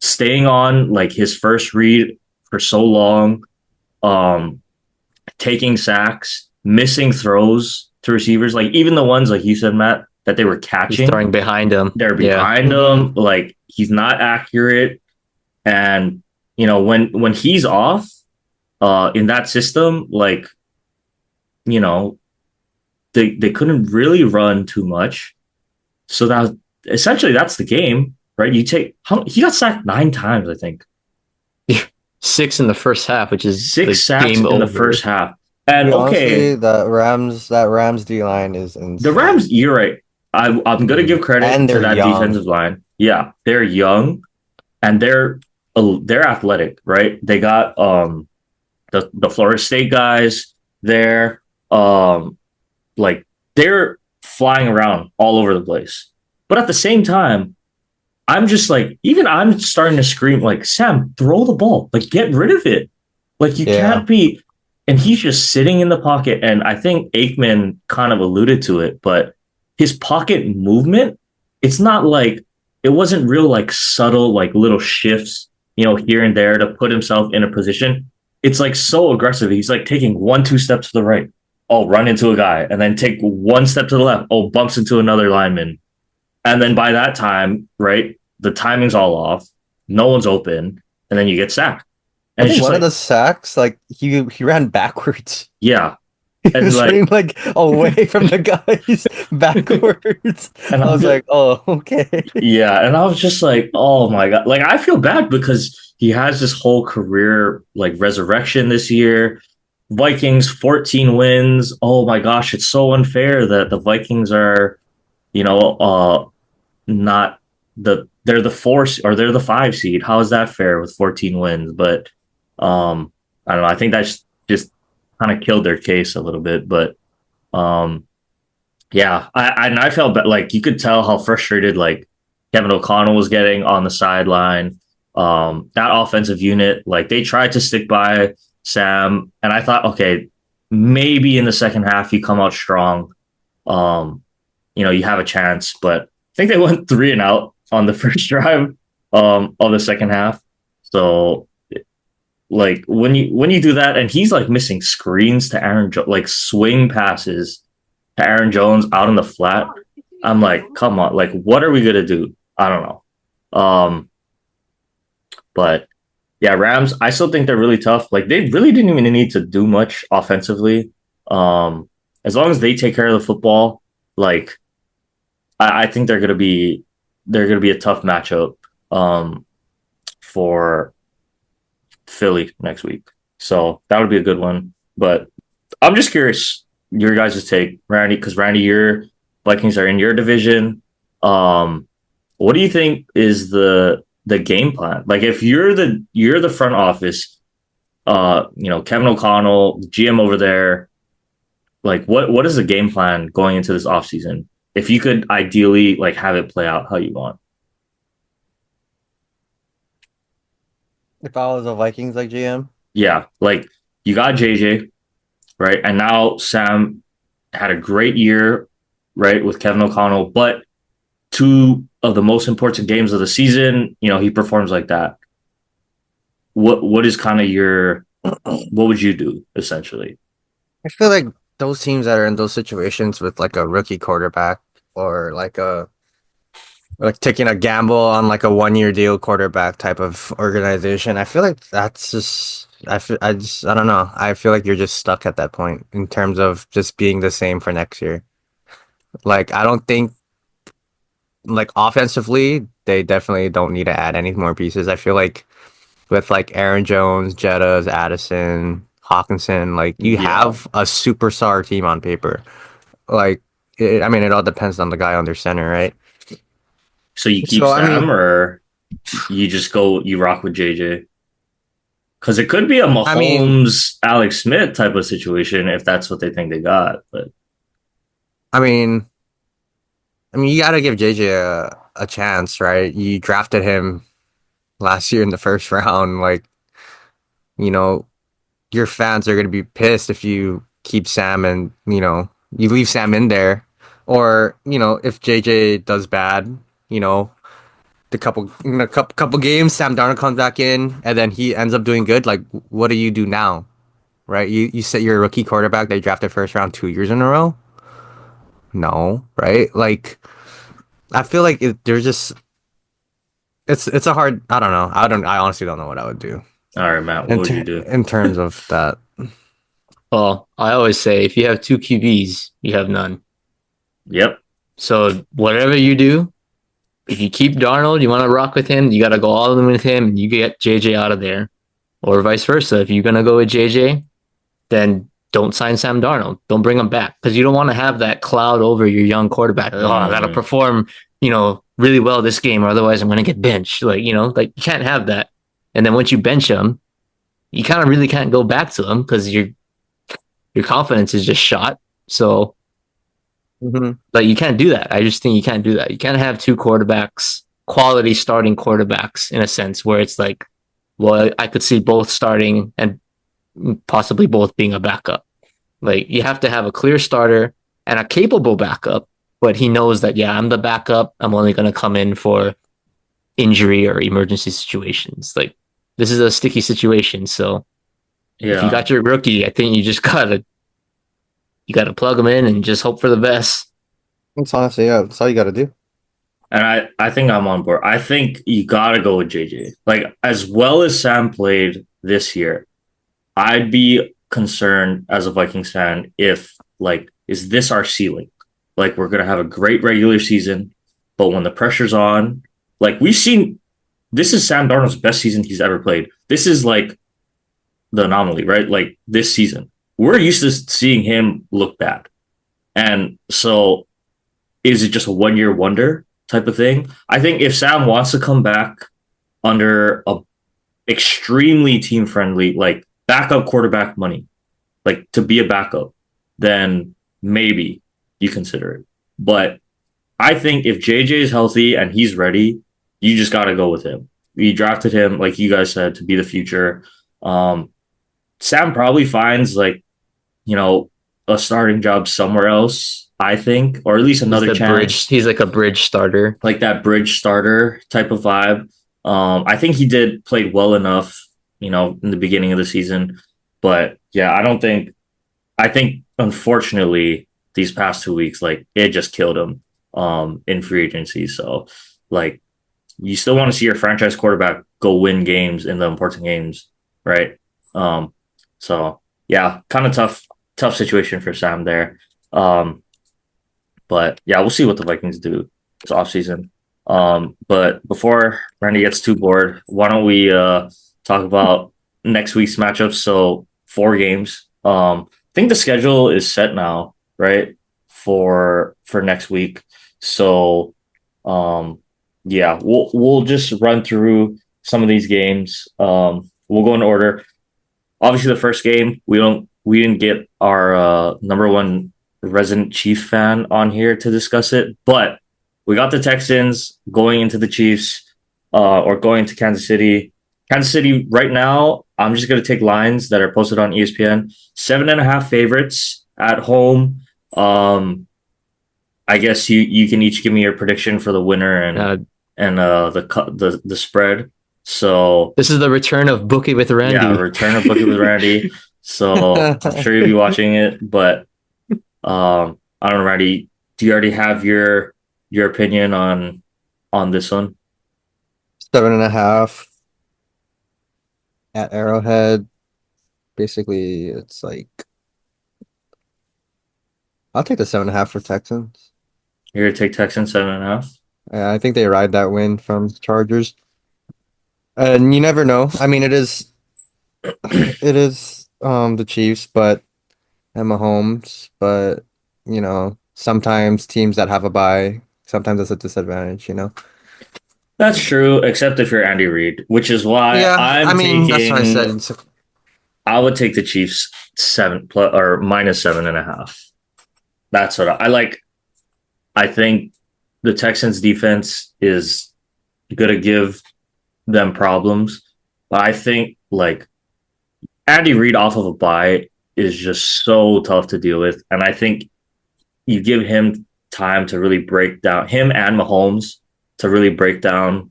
staying on like his first read for so long, um, taking sacks, missing throws to receivers, like even the ones like you said, Matt, that they were He's catching, throwing behind him. they're Yeah. behind him. Like he's not accurate. And you know, when he's off, in that system, like, you know, they couldn't really run too much. So that essentially that's the game, right? He got sacked 9 times, I think. 6 in the first half, which is Six the sacks game in the over. first half. To And be okay, honestly, that Rams D line is insane. the Rams, you're right. I'm gonna give credit And to they're that young. defensive line. Yeah, they're young and they're athletic, right? They got the Florida State guys there. Like they're flying around all over the place. But at the same time, I'm just like, even I'm starting to scream, like, Sam, throw the ball. Like, get rid of it. Like, you Yeah. can't be. And he's just sitting in the pocket. And I think Aikman kind of alluded to it, but his pocket movement, it's not like, it wasn't real, like, subtle, like, little shifts, you know, here and there to put himself in a position. It's like so aggressive. He's like taking 1, 2 steps to the right. Oh, run into a guy. And then take 1 step to the left. Oh, bumps into another lineman. And then by that time, right, the timing's all off. No one's open, and then you get sacked. I And it's think just one like, of the sacks, like he ran backwards. yeah. He And was like, running like away from the guys backwards. and I was like, oh, okay. yeah, and I was just like, oh my god. Like I feel bad because he has this whole career like resurrection this year. Vikings 14 wins. Oh my gosh, it's so unfair that the Vikings are, you know, not they're the 4 or they're the 5 seed. How is that fair with 14 wins? But I don't know. I think that's just kind of killed their case a little bit. But um, yeah, I felt like you could tell how frustrated like Kevin O'Connell was getting on the sideline. That offensive unit, like they tried to stick by Sam, and I thought, okay, maybe in the second half you come out strong. You know, you have a chance, but I think they went 3-and-out on the first drive of the second half. So like when you do that, and he's like missing screens to Aaron like swing passes to Aaron Jones out in the flat. I'm like, come on, like what are we gonna do? I don't know. But yeah, Rams, I still think they're really tough. Like they really didn't even need to do much offensively. As long as they take care of the football, like I think they're gonna be a tough matchup for Philly next week. So that would be a good one. But I'm just curious your guys' take, Randy, because Randy, your Vikings are in your division. What do you think is the game plan? Like if you're the front office, you know, Kevin O'Connell, GM over there, like what is the game plan going into this offseason? If you could ideally like have it play out how you want. If I was a Vikings like GM, Yeah, like you got JJ, right? And now Sam had a great year, right, with Kevin O'Connell, but 2 of the most important games of the season, you know, he performs like that. What is kind of your What would you do essentially? I feel like those teams that are in those situations with like a rookie quarterback or like taking a gamble on like a 1 year deal quarterback type of organization, I feel like that's just I don't know. I feel like you're just stuck at that point in terms of just being the same for next year. Like I don't think like offensively they definitely don't need to add any more pieces. I feel like with like Aaron Jones, Jettas, Addison, Hawkinson, like you Yeah. have a superstar team on paper. Like, I mean, it all depends on the guy under center, right? So you keep So, I Sam, mean, or you just go you rock with JJ? Because it could be a I mean, Mahomes, Alex Smith type of situation if that's what they think they got. But I mean, you got to give JJ a chance, right? You drafted him last year in the first round. Like, you know, your fans are going to be pissed if you keep Sam and, you leave Sam in there. Or, if JJ does bad, you know, the couple games, Sam Darnold comes back in and then he ends up doing good. Like, what do you do now? Right? You said you're a rookie quarterback. They drafted first round 2 years in a row. No, right? Like I feel like there's just it's a hard. I don't know. I honestly don't know what I would do all right, Matt, what would you do? in terms of that. Well, I always say if you have two QBs, you have none. Yep. So whatever you do, if you keep Darnold, you want to rock with him, you got to go all in with him and you get JJ out of there. Or vice versa. If you're going to go with JJ, then don't sign Sam Darnold. Don't bring him back because you don't want to have that cloud over your young quarterback. Like, oh, I got to Mm, perform, really well this game or otherwise I'm going to get benched. Like you can't have that. And then once you bench him, you kind of really can't go back to him because your confidence is just shot. So Hmm. like you can't do that. I just think you can't do that. You can't have two quarterbacks, quality starting quarterbacks in a sense where it's like, well, I could see both starting and possibly both being a backup. Like you have to have a clear starter and a capable backup, but he knows that yeah, I'm the backup. I'm only going to come in for injury or emergency situations. Like this is a sticky situation, so if you yeah. got your rookie, I think you gotta plug him in and just hope for the best. That's honestly, yeah, that's all you got to do. And I think I'm on board. I think you gotta go with JJ. Like as well as Sam played this year, I'd be concerned as a Vikings fan if like is this our ceiling? Like we're gonna have a great regular season, but when the pressure's on, like we've seen, this is Sam Darnold's best season he's ever played. This is like the anomaly, right? Like this season, we're used to seeing him look bad, and so is it just a 1 year wonder type of thing? I think if Sam wants to come back under a extremely team friendly, like backup quarterback money, like to be a backup, then maybe you consider it. But I think if JJ is healthy and he's ready, you just got to go with him. We drafted him, like you guys said, to be the future. Um, Sam probably finds like, you know, a starting job somewhere else, I think, or at least He's another the bridge. chance, He's like a bridge starter. like that bridge starter type of vibe. I think he did played well enough, in the beginning of the season. But yeah, I think unfortunately these past 2 weeks, like it just killed him in free agency. So like you still want to see your franchise quarterback go win games in the important games, right? Um, so yeah, kind of tough situation for Sam there. Um, but yeah, we'll see what the Vikings do this offseason. But before Randy gets too bored, why don't we talk about next week's matchups? So 4 games. I think the schedule is set now, right? For next week. So um yeah, we'll just run through some of these games. We'll go in order. Obviously the first game, we didn't get our number one resident Chief fan on here to discuss it, but we got the Texans going into the Chiefs, or going to Kansas City. Kansas City right now, I'm just gonna take lines that are posted on ESPN. 7.5 favorites at home. I guess you can each give me your prediction for the winner Uh, and the spread. So This is the return of Bookie with yeah, Randy. return of Bookie with Randy. So I'm sure you'll be watching it, but I don't know, Randy. Do you already have your opinion on this one? 7.5 at Arrowhead. Basically, it's like I'll take the 7.5 for Texans. You're gonna take Texans 7.5. I think they ride that win from Chargers, and you never know. I mean, it is the Chiefs, but and Mahomes, but sometimes teams that have a bye, sometimes it's a disadvantage. That's true, except if you're Andy Reid, which is why Yeah, I mean that's what I said. I would take the Chiefs 7 plus or minus 7.5. That's what I like. I think the Texans defense is gonna give them problems, but I think like Andy Reid off of a bye is just so tough to deal with, and I think you give him time to really break down him and Mahomes to really break down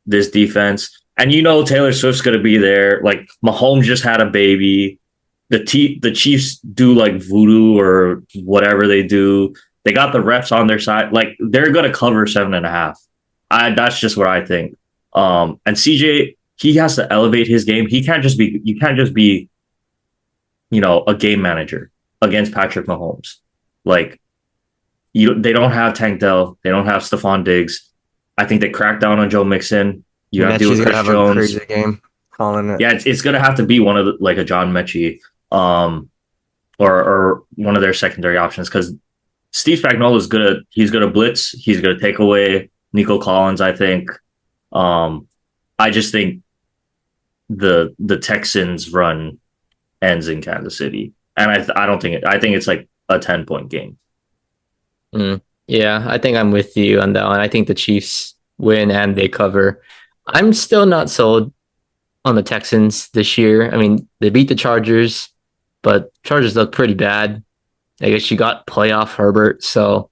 this defense. And Taylor Swift's gonna be there. Like Mahomes just had a baby. The Chiefs do like voodoo or whatever they do. They got the refs on their side. Like they're gonna cover 7.5. That's just what I think. And CJ, he has to elevate his game. He can't just be you can't just be, a game manager against Patrick Mahomes. Like they don't have Tank Dell, they don't have Stephon Diggs. I think they cracked down on Joe Mixon. You have to deal with gonna Chris have Jones. a crazy game calling it. Yeah, it's gonna have to be one of like a John Mechie, or one of their secondary options because Steve Spagnuolo is good. He's gonna blitz. He's gonna take away Nico Collins. I think. I just think the Texans run ends in Kansas City, and I don't think I think it's like a 10-point game. Yeah, I think I'm with you on that one. I think the Chiefs win and they cover. I'm still not sold on the Texans this year. I mean, they beat the Chargers, but Chargers look pretty bad. I guess you got playoff Herbert, so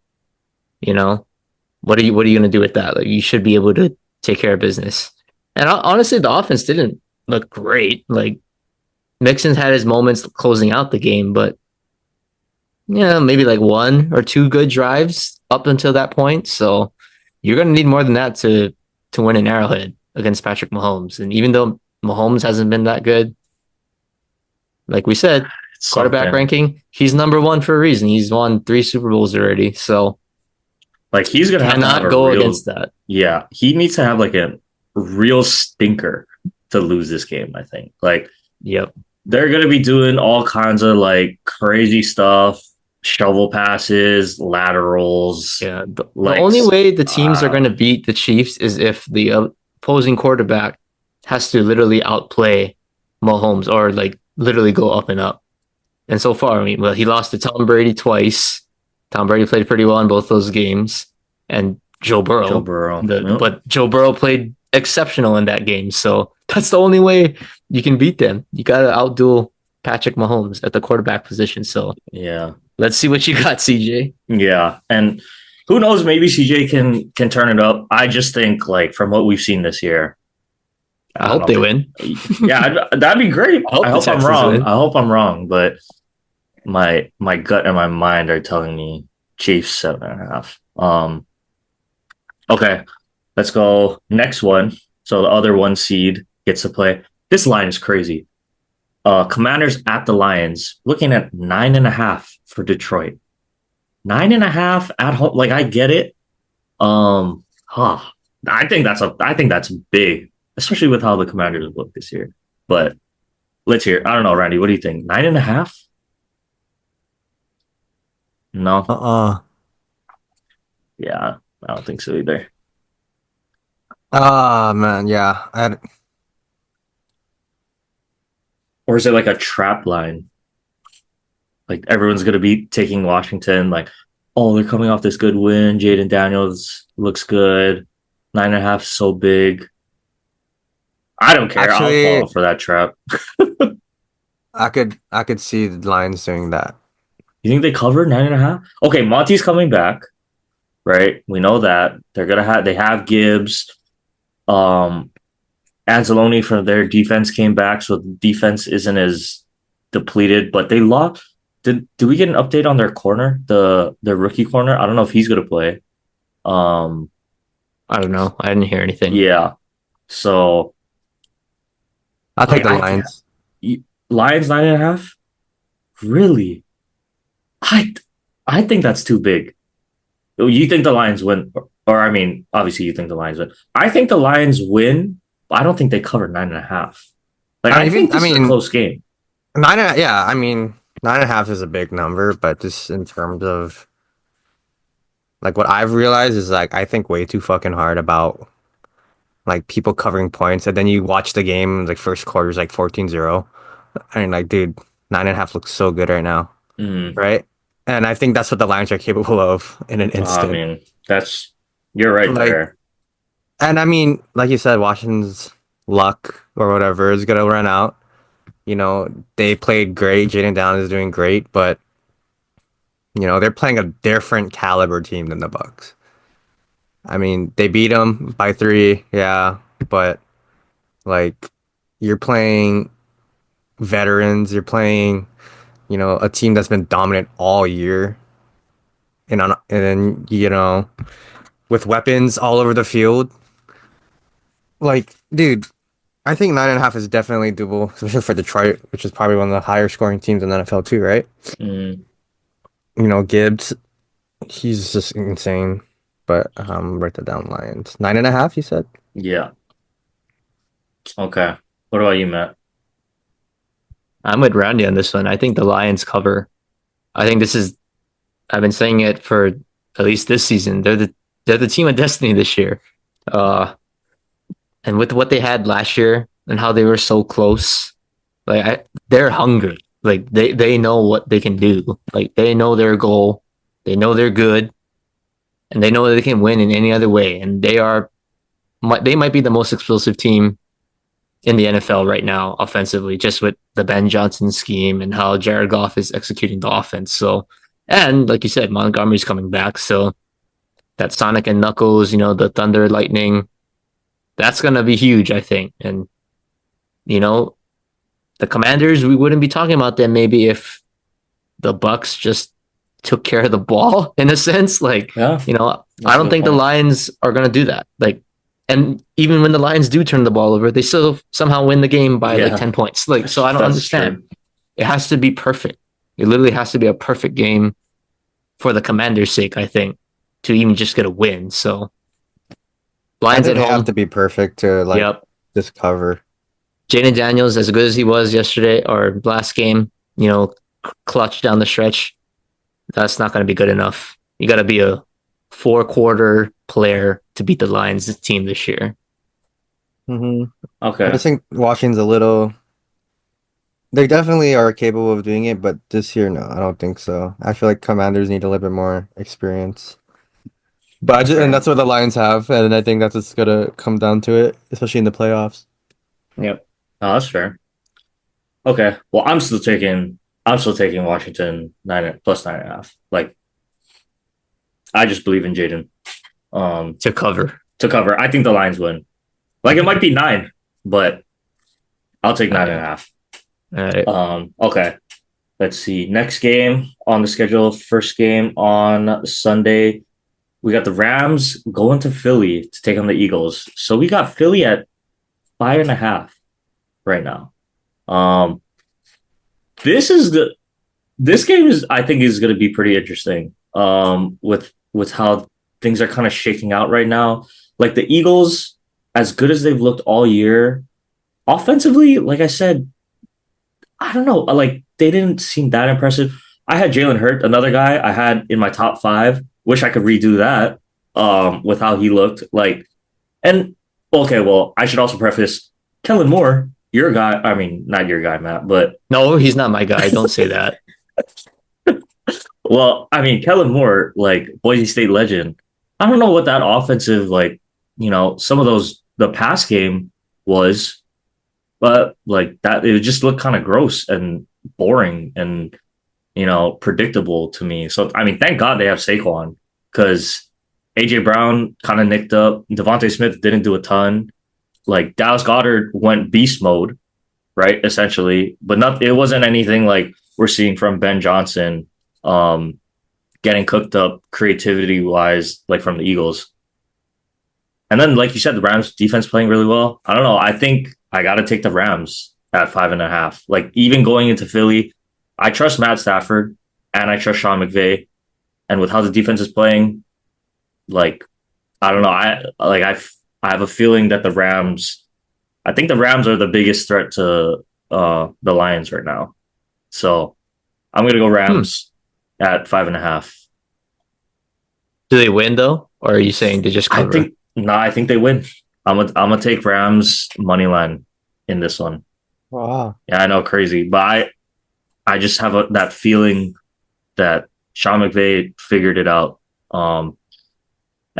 what are you going to do with that? Like, you should be able to take care of business. And honestly, the offense didn't look great. Like Mixon had his moments closing out the game, but maybe like one or two good drives up until that point. So you're going to need more than that to win an Arrowhead against Patrick Mahomes. And even though Mahomes hasn't been that good, like we said, It's quarterback something. ranking, he's number one for a reason. He's won 3 Super Bowls already. So Like he's gonna have to have cannot a go real against that. yeah. He needs to have like a real stinker to lose this game. I think like Yep. they're gonna be doing all kinds of like crazy stuff, shovel passes, laterals. Yeah. The Like only way the teams are going to beat the Chiefs is if the opposing quarterback has to literally outplay Mahomes or like literally go up and up. And so far, I mean, well, he lost to Tom Brady twice. Tom Brady played pretty well in both those games, and Joe Burrow. Joe Burrow. But Joe Burrow played exceptional in that game. So that's the only way you can beat them. You got to outduel Patrick Mahomes at the quarterback position. So Yeah. let's see what you got, CJ. Yeah. And who knows, maybe CJ can turn it up. I just think like from what we've seen this year. I hope they win. Yeah, that'd be great. I hope I'm wrong. Win. I hope I'm wrong, but my gut and my mind are telling me Chiefs 7.5. Okay, let's go next one. So the other one seed gets to play. This line is crazy. Commanders at the Lions, looking at 9.5 for Detroit. 9.5 at home. Like I get it. I think that's big, especially with how the Commanders look this year. But let's hear. I don't know, Randy. What do you think? 9.5? No. Yeah, I don't think so either. Man, yeah. Or is it like a trap line? Like everyone's gonna be taking Washington. Like, oh, they're coming off this good win. Jaden Daniels looks good. 9.5 is so big. I don't care. Actually, I'll fall for that trap. I could see the Lions doing that. You think they cover 9.5? Okay, Monty's coming back, right? We know that they have Gibbs. Anzalone from their defense came back, so the defense isn't as depleted. But they lost. Did we get an update on their corner, the rookie corner? I don't know if he's gonna play. Um, I don't know. I didn't hear anything. yeah. So I'll take the I Lions. Lions 9.5. Really? I I think that's too big. You think the Lions win, or I mean, obviously you think the Lions win. I think the Lions win, but I don't think they cover 9.5. Like I think I this is a mean, close game. yeah, I mean, 9.5 is a big number, but just in terms of like what I've realized is like I think way too fucking hard about like people covering points, and then you watch the game like first quarter is like 14-0. I mean, like, dude, 9.5 looks so good right now, Mm, right? And I think that's what the Lions are capable of in an I instant. mean, that's you're right Like, there. and I mean, like you said, Washington's luck or whatever is gonna run out. You know, they played great. Jaden Dallin is doing great, but they're playing a different caliber team than the Bucks. I mean, they beat them by 3, yeah, but like you're playing veterans, you're playing, a team that's been dominant all year, and then with weapons all over the field. Like, dude, I think 9.5 is definitely doable, especially for Detroit, which is probably one of the higher scoring teams in the NFL too, right? Mm, Gibbs, he's just insane. But write that down, Lions 9.5. You said. yeah. Okay. What about you, Matt? I'm with Randy on this one. I think the Lions cover. I think this is. I've been saying it for at least this season. They're the team of destiny this year. Uh, and with what they had last year and how they were so close, they're hungry. Like they know what they can do. Like they know their goal. They know they're good, and they know that they can win in any other way. And they might be the most explosive team in the NFL right now offensively, just with the Ben Johnson scheme and how Jared Goff is executing the offense. So, and like you said, Montgomery's coming back. So that Sonic and Knuckles, the Thunder Lightning, that's going to be huge, I think. And, you know, the Commanders, we wouldn't be talking about them maybe if the Bucks just took care of the ball in a sense. Like, Yeah, I don't think the Lions are going to do that. Like, and even when the Lions do turn the ball over, they still somehow win the game by like 10 points. Like, so I don't understand. True. It has to be perfect. It literally has to be a perfect game for the Commanders' sake, I think, to even just get a win. So I Lions think at they have home. to be perfect to like Yep. just cover. Jaden Daniels, as good as he was yesterday or last game, clutch down the stretch. That's not going to be good enough. You got to be a 4-quarter player to beat the Lions team this year. I Okay. just think Washington's a little. They definitely are capable of doing it, but this year, no, I don't think so. I feel like Commanders need a little bit more experience. But and that's what the Lions have, and I think that's what's gonna come down to it, especially in the playoffs. Yep. Oh, that's fair. Okay. Well, I'm still taking Washington 9 plus 9.5. Like I just believe in Jaden. To cover. To cover. I think the Lions win. Like it might be 9, but I'll take 9.5. All right. Okay. Let's see. Next game on the schedule. First game on Sunday. We got the Rams going to Philly to take on the Eagles. So we got Philly at 5.5 right now. This is the this game is I think is going to be pretty interesting. With how things are kind of shaking out right now. Like the Eagles, as good as they've looked all year, offensively, like I said, I don't know. Like they didn't seem that impressive. I had Jalen Hurt, another guy I had in my top 5. Wish I could redo that. With how he looked like, and okay, well, I should also preface Kellen Moore, your guy. I mean, not your guy, Matt, but No, he's not my guy. Don't say that. well, I mean, Kellen Moore, like Boise State legend. I don't know what that offensive, like, some of those the pass game was, but like that, it just looked kind of gross and boring and predictable to me. So I mean, thank God they have Saquon because AJ Brown kind of nicked up. Devontae Smith didn't do a ton. like Dallas Goddard went beast mode, right? Essentially, but not it wasn't anything like we're seeing from Ben Johnson, getting cooked up creativity wise, like from the Eagles. And then, like you said, the Rams defense playing really well. I don't know. I think I got to take the Rams at 5.5. Like even going into Philly, I trust Matt Stafford and I trust Sean McVay. And with how the defense is playing, like I don't know. I have a feeling that the Rams. I think the Rams are the biggest threat to the Lions right now. So I'm gonna go Rams at 5.5. Do they win though, or are you saying they just cover? I think they win. I'm gonna take Rams money line in this one. Wow. Yeah, I know, crazy, but I just have that feeling that Sean McVay figured it out. And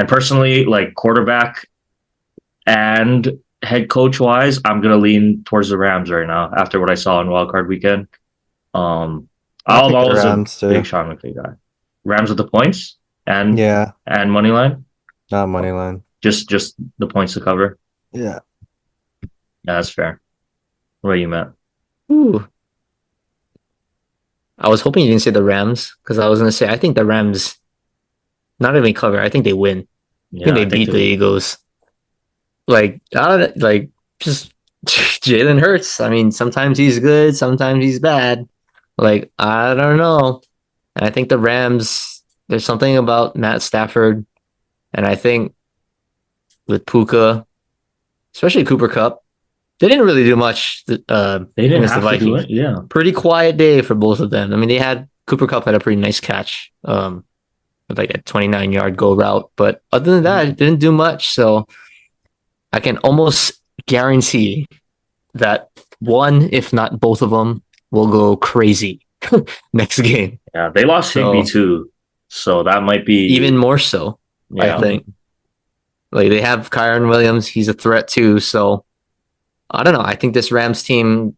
personally, like quarterback and head coach wise, I'm gonna lean towards the Rams right now after what I saw in Wild Card Weekend. I'm I'll take the always a Rams too. big Sean McVay guy. Rams with the points and Yeah, money line. not money line. Just the points to cover. Yeah. Yeah, that's fair. What about you, Matt? Ooh. I was hoping you didn't say the Rams because I was gonna say I think the Rams not even cover. I think they win. I think they beat the Eagles. Like just Jalen Hurts. I mean, sometimes he's good, sometimes he's bad. Like I don't know. And I think the Rams. There's something about Matt Stafford, and I think with Puka, especially Cooper Kupp, they didn't really do much. They didn't against have the to do Vikings. it. Yeah. Pretty quiet day for both of them. I mean, Cooper Kupp had a pretty nice catch, with like a 29-yard go route, but other than that, it didn't do much. So I can almost guarantee that one, if not both of them, will go crazy next game. Yeah, they lost Higby too, so that might be even more so. Yeah. I think. Like they have Kyron Williams, he's a threat too. So I don't know. I think this Rams team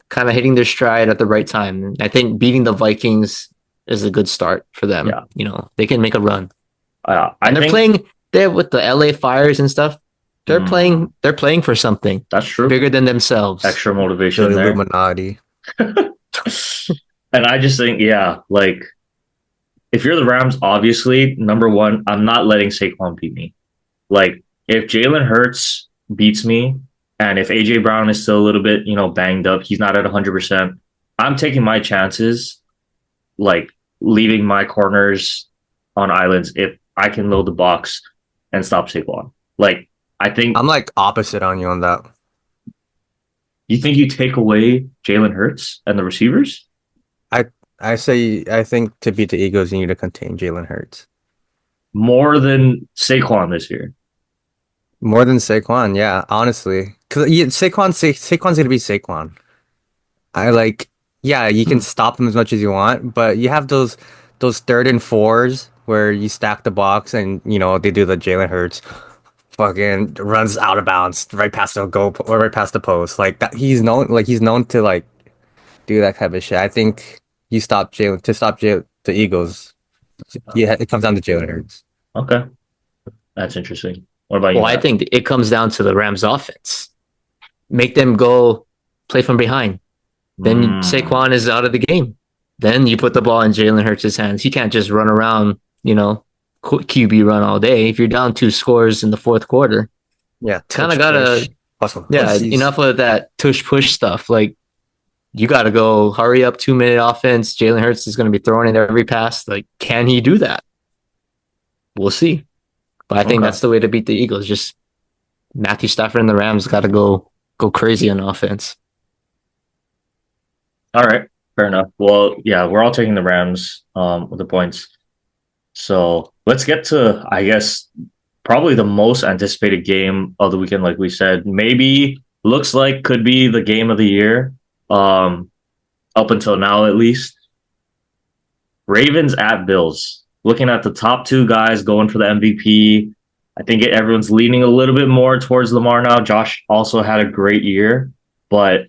kind of hitting their stride at the right time. I think beating the Vikings is a good start for them. Yeah. You know, they can make a run. And they're playing there with the LA Fires and stuff. They're playing for something. That's true. Bigger than themselves. Extra motivation The there. Illuminati. And I just think, yeah, like if you're the Rams, obviously, number one, I'm not letting Saquon beat me. Like if Jalen Hurts beats me, and if AJ Brown is still a little bit, banged up, he's not at 100%. I'm taking my chances, like leaving my corners on islands if I can load the box and stop Saquon. Like I think I'm like opposite on you on that. You think you take away Jalen Hurts and the receivers? I think to beat the Eagles, you need to contain Jalen Hurts. More than Saquon this year. More than Saquon, yeah, honestly. Because Saquon's gonna be Saquon. You can stop him as much as you want, but you have those 3rd and 4s where you stack the box and they do the Jalen Hurts fucking runs out of bounds right past the goal or right past the post. Like that, he's known to like do that type of shit. I think you stop the Eagles. Yeah, it comes down to Jalen Hurts. Okay, that's interesting. What about you? Well, I think it comes down to the Rams' offense. Make them go play from behind. Then Saquon is out of the game. Then you put the ball in Jalen Hurts' hands. He can't just run around, QB run all day. If you're down 2 scores in the 4th quarter, kind of gotta, enough of that tush push stuff. Like you gotta go hurry up, 2-minute offense. Jalen Hurts is going to be throwing it every pass. Like, can he do that? We'll see. But I think that's the way to beat the Eagles. Just Matthew Stafford and the Rams got to go crazy on offense. All right, fair enough. Well, yeah, we're all taking the Rams with the points. So let's get to, I guess, probably the most anticipated game of the weekend. Like we said, maybe looks like could be the game of the year, up until now at least. Ravens at Bills. Looking at the top 2 guys going for the MVP, I think everyone's leaning a little bit more towards Lamar now. Josh also had a great year, but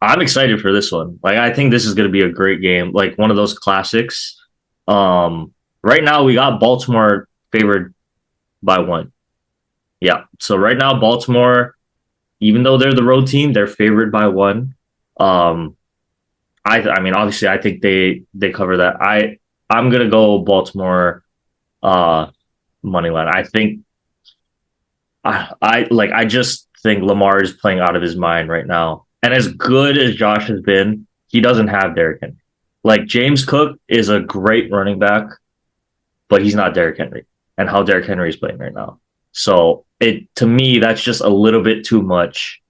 I'm excited for this one. Like, I think this is going to be a great game, like one of those classics. Right now, we got Baltimore favored by 1. Yeah. So right now, Baltimore, even though they're the road team, they're favored by 1. Um, I mean, obviously, I think they cover that. I'm gonna go Baltimore uh money line. I think I just think Lamar is playing out of his mind right now. And as good as Josh has been, he doesn't have Derrick Henry. Like James Cook is a great running back, but he's not Derrick Henry. And how Derrick Henry is playing right now. So it to me, that's just a little bit too much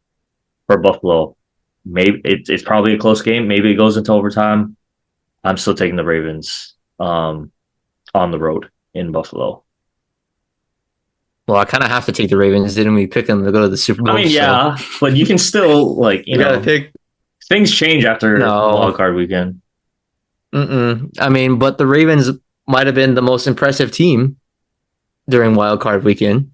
for Buffalo. Maybe it's probably a close game. Maybe it goes into overtime. I'm still taking the Ravens on the road in Buffalo. Well, I kind of have to take the Ravens. Didn't we pick them to go to the Super I Bowl? mean, So yeah, but you can still you gotta pick. things change after No. wild card weekend. I mean, but the Ravens might have been the most impressive team during wild card weekend.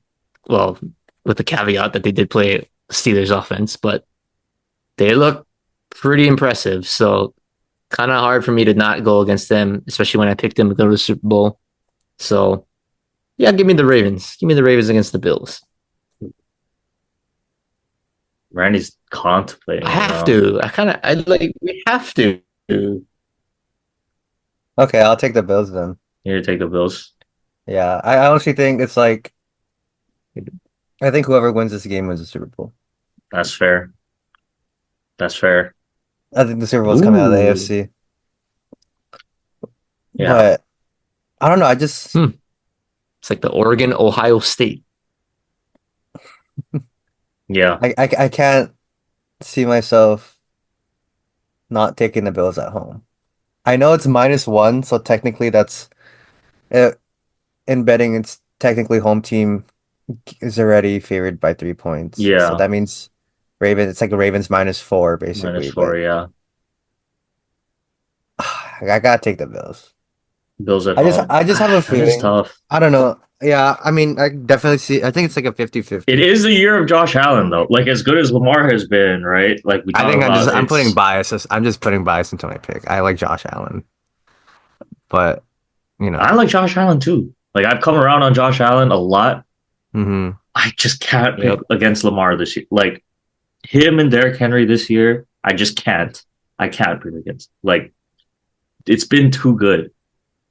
Well, with the caveat that they did play Steelers offense, but they look pretty impressive. So kind of hard for me to not go against them, especially when I picked them to go to the Super Bowl. So yeah, give me the Ravens. Give me the Ravens against the Bills. Randy's contemplating I it have now. to. I like, we have to. Okay, I'll take the Bills then. You need to take the Bills. Yeah, I honestly think it's like I think whoever wins this game wins the Super Bowl. That's fair. That's fair. I think the Super Bowl's coming out of the Ooh. AFC. Yeah. But I don't know. I just It's like the Oregon, Ohio State. Yeah. I can't see myself not taking the Bills at home. I know it's -1, so technically that's uh, in betting. It's technically home team is already favored by 3 points, so Yeah. that means Raven. It's like the Ravens -4 Minus basically. four, But yeah. I gotta take the Bills. Bills at I just home. I just have a That is feeling. tough. I don't know. Yeah, I mean, I definitely see. I think it's like a It 50-50. is the year of Josh Allen, though. Like as good as Lamar has been, right? Like we I talk think about, I'm putting it's bias. I'm just putting bias into my pick. I like Josh Allen, but you know, I like Josh Allen too. Like I've come around on Josh Allen a lot. hmm I just can't pick Yep. against Lamar this year. Like him and Derrick Henry this year, I just can't. I can't pick against. Like it's been too good.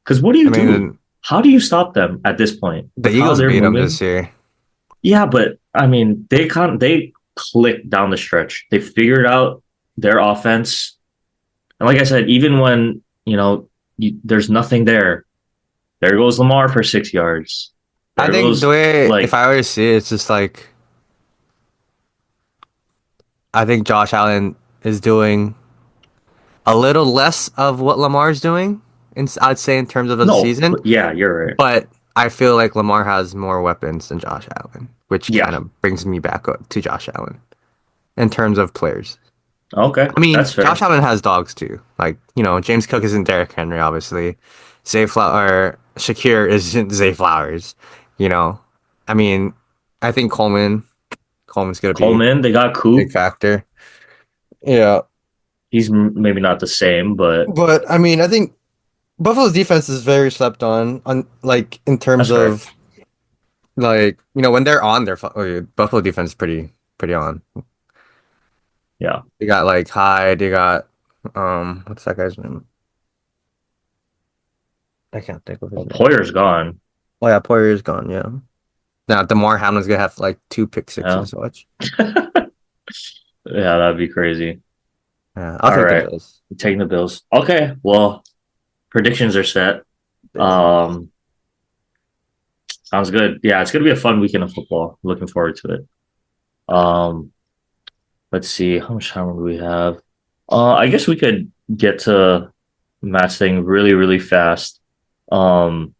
Because what do I you do? mean, How do you stop them at this point the with how Eagles they're beat him this moving? year. Yeah, but I mean, they click down the stretch. They figured out their offense, and like I said, even when there's nothing there, there goes Lamar for 6 yards. I There think the goes way, if like I were to see it, it's just like I think Josh Allen is doing a little less of what Lamar's doing, I'd say in terms of the no, season. but yeah, you're right. But I feel like Lamar has more weapons than Josh Allen, which kind Yeah, of brings me back up to Josh Allen in terms of players. okay, I that's mean, Josh fair. Allen has dogs too. Like, James Cook isn't Derrick Henry, obviously. Zay Flower, Shakir isn't Zay Flowers. You know, I mean, I think Coleman's gonna be Coleman, they got a big Coop. factor. Yeah, He's maybe not the same, but But I mean, I think Buffalo's defense is very slept on like in that's terms fair. of like when they're on, Buffalo defense is pretty on. Yeah, You got like Hyde. You got what's that guy's name? I can't think of his well, name. Poyer's gone. oh yeah, Poirier's gone. Yeah, Now, Damar Hamlin's gonna have like 2 pick 6s. Yeah, Watch. yeah, that'd be crazy. Yeah, I'll All take the right, Bills. taking the Bills. Okay, well, predictions are set. Bills. Um, Sounds good. Yeah, it's gonna be a fun weekend of football. Looking forward to it. Um, let's see, how much time do we have? I guess we could get to Matt's thing really, really fast. Um,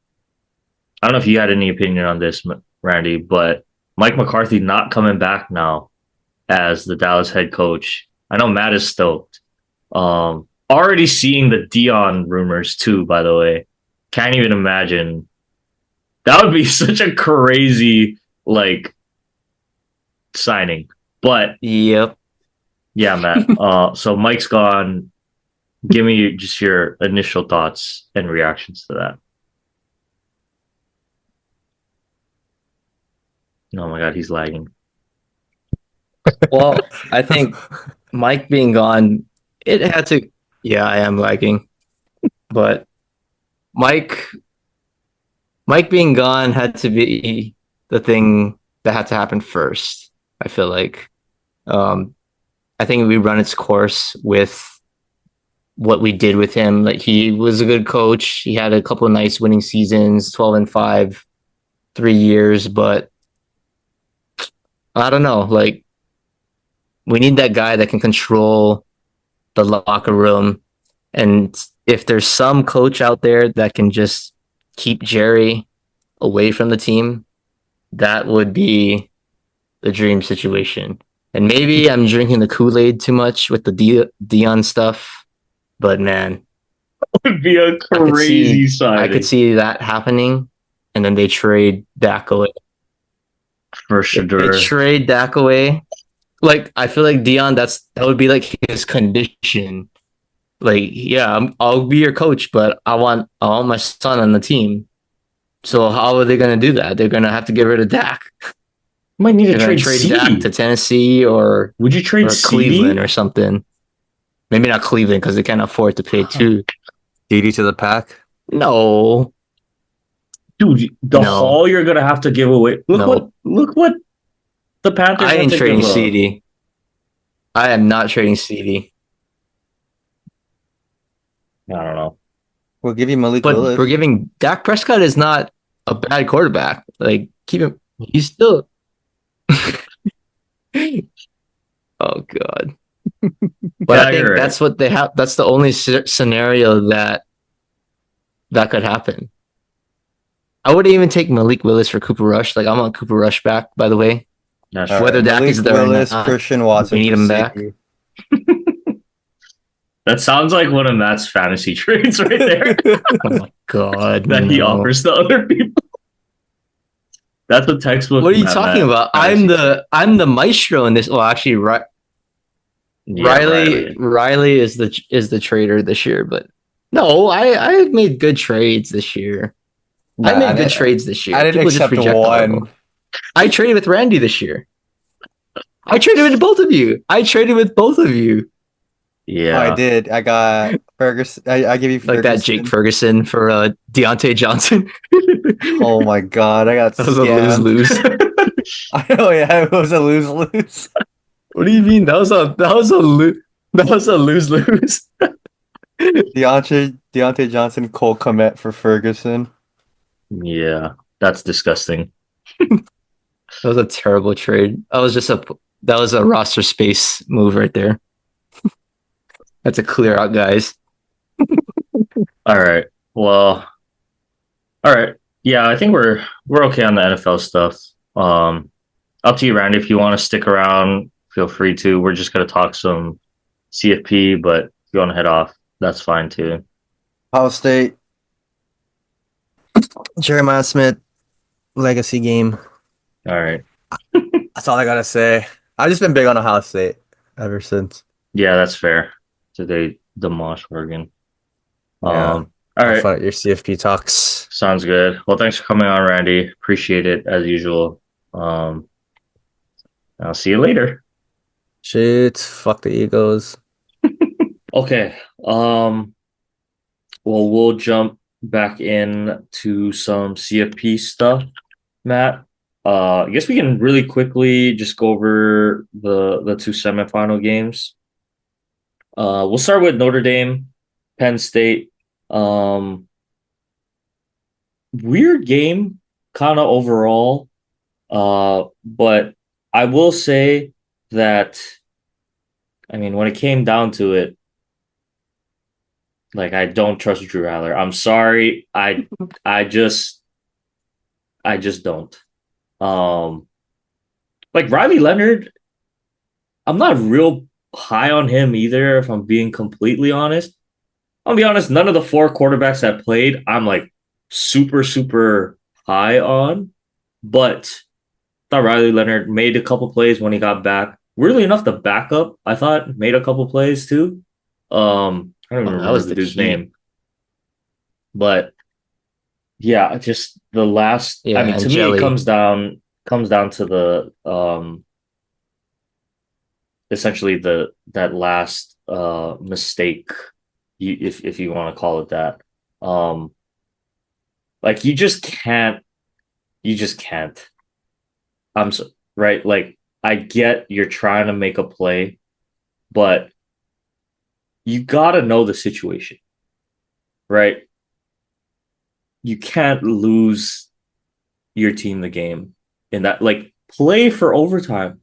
I don't know if you had any opinion on this, Randy, but Mike McCarthy not coming back now as the Dallas head coach. I know Matt is stoked. Already seeing the Dion rumors too, by the way. Can't even imagine. That would be such a crazy like signing. But Yep. yeah, Matt. So Mike's gone. Give me just your initial thoughts and reactions to that. Oh my god, he's lagging. Well, I think Mike being gone, it had to. Yeah, I am lagging, but Mike, Mike being gone had to be the thing that had to happen first. I feel like, um, I think we run its course with what we did with him. Like he was a good coach. He had a couple of nice winning seasons, 12-5, 3 years, but I don't know. Like we need that guy that can control the locker room. And if there's some coach out there that can just keep Jerry away from the team, that would be the dream situation. And maybe I'm drinking the Kool-Aid too much with the Dion stuff, but man, Would be a I could crazy see I could signing see that happening, and then they trade Dak away. for If they sure. trade Dak away, like I feel like Dion, that would be like his condition. Like, yeah, I'll be your coach, but I want my son on the team. So how are they gonna do that? They're gonna have to get rid of Dak. Might need to They're gonna trade trade Dak to CD. Tennessee Would you trade Cleveland CD? or something. Maybe not Cleveland because they can't afford to pay two. DD to the pack. No, Dude, the no, haul you're gonna have to give away. no. Look what the Panthers I had ain't to trading give up. CD. I am not trading CD. I don't know. We'll give you Malik But Willis. we're giving Dak Prescott is not a bad quarterback. Like keep him. He's still. Oh God. But Yeah, I think you're right. that's what they have. That's the only scenario that could happen. I wouldn't even take Malik Willis for Cooper Rush. Like I want Cooper Rush back. By the way, That's All true. whether right, Dak Malik is there or Willis, not, Christian we Watson need for him back. CD. That sounds like one of Matt's fantasy trades right there Oh my God, that he no! offers to other people. That's a textbook What are you talking Matt about? fantasy trade. I'm the maestro in this. Well, actually, Yeah, Riley. Riley is the trader this year. But no, I made good trades this year. Nah, I made good trades this year. I didn't People just accept reject all of one. them. I traded with Randy this year. I traded with both of you. I traded with both of you. Yeah. Oh, I did. I got Ferguson. I give you Like Ferguson. that Jake Ferguson for Deontay Johnson. Oh my god, I got That was a scammed. lose. I know, yeah, it was a lose-lose. What do you mean? That was a lose. Deontay Johnson, Cole Kmet for Ferguson. Yeah. That's disgusting. That was a terrible trade. That was a roster space move right there. That's a clear out, guys. All right. Well, all right. Yeah, I think we're okay on the NFL stuff. Up to you, Randy. If you want to stick around, feel free to. We're just gonna talk some CFP, but if you want to head off, that's fine too. Ohio State. Jeremiah Smith legacy game. All right. That's all I gotta say. I've just been big on Ohio State ever since. Yeah, that's fair. So they demolished Oregon. Yeah. All Have right. fun at your CFP talks. Sounds good. Well, thanks for coming on, Randy. Appreciate it as usual. I'll see you later. Shit. Fuck the Eagles. Okay. Well, we'll jump back in to some CFP stuff, Matt. I guess we can really quickly just go over the two semifinal games. We'll start with Notre Dame, Penn State. Weird game, kind of overall. But I will say that, I mean, when it came down to it, like I don't trust Drew Aller. I'm sorry. I just don't. Um, like Riley Leonard, I'm not real high on him either, if I'm being completely honest. I'll be honest, none of the four quarterbacks that played, I'm like super, super high on. But I thought Riley Leonard made a couple plays when he got back. Weirdly enough, the backup, I thought, made a couple plays too. I don't even Oh, that remember was the the dude's key. name. But yeah, just the last. I Yeah, mean, and to me, it Jelly. comes down. comes down to the essentially the that last mistake, if you want to call it that. Um, like you just can't. I'm so, right. Like I get you're trying to make a play, but you got to know the situation, right? You can't lose your team the game in that. Like play for overtime.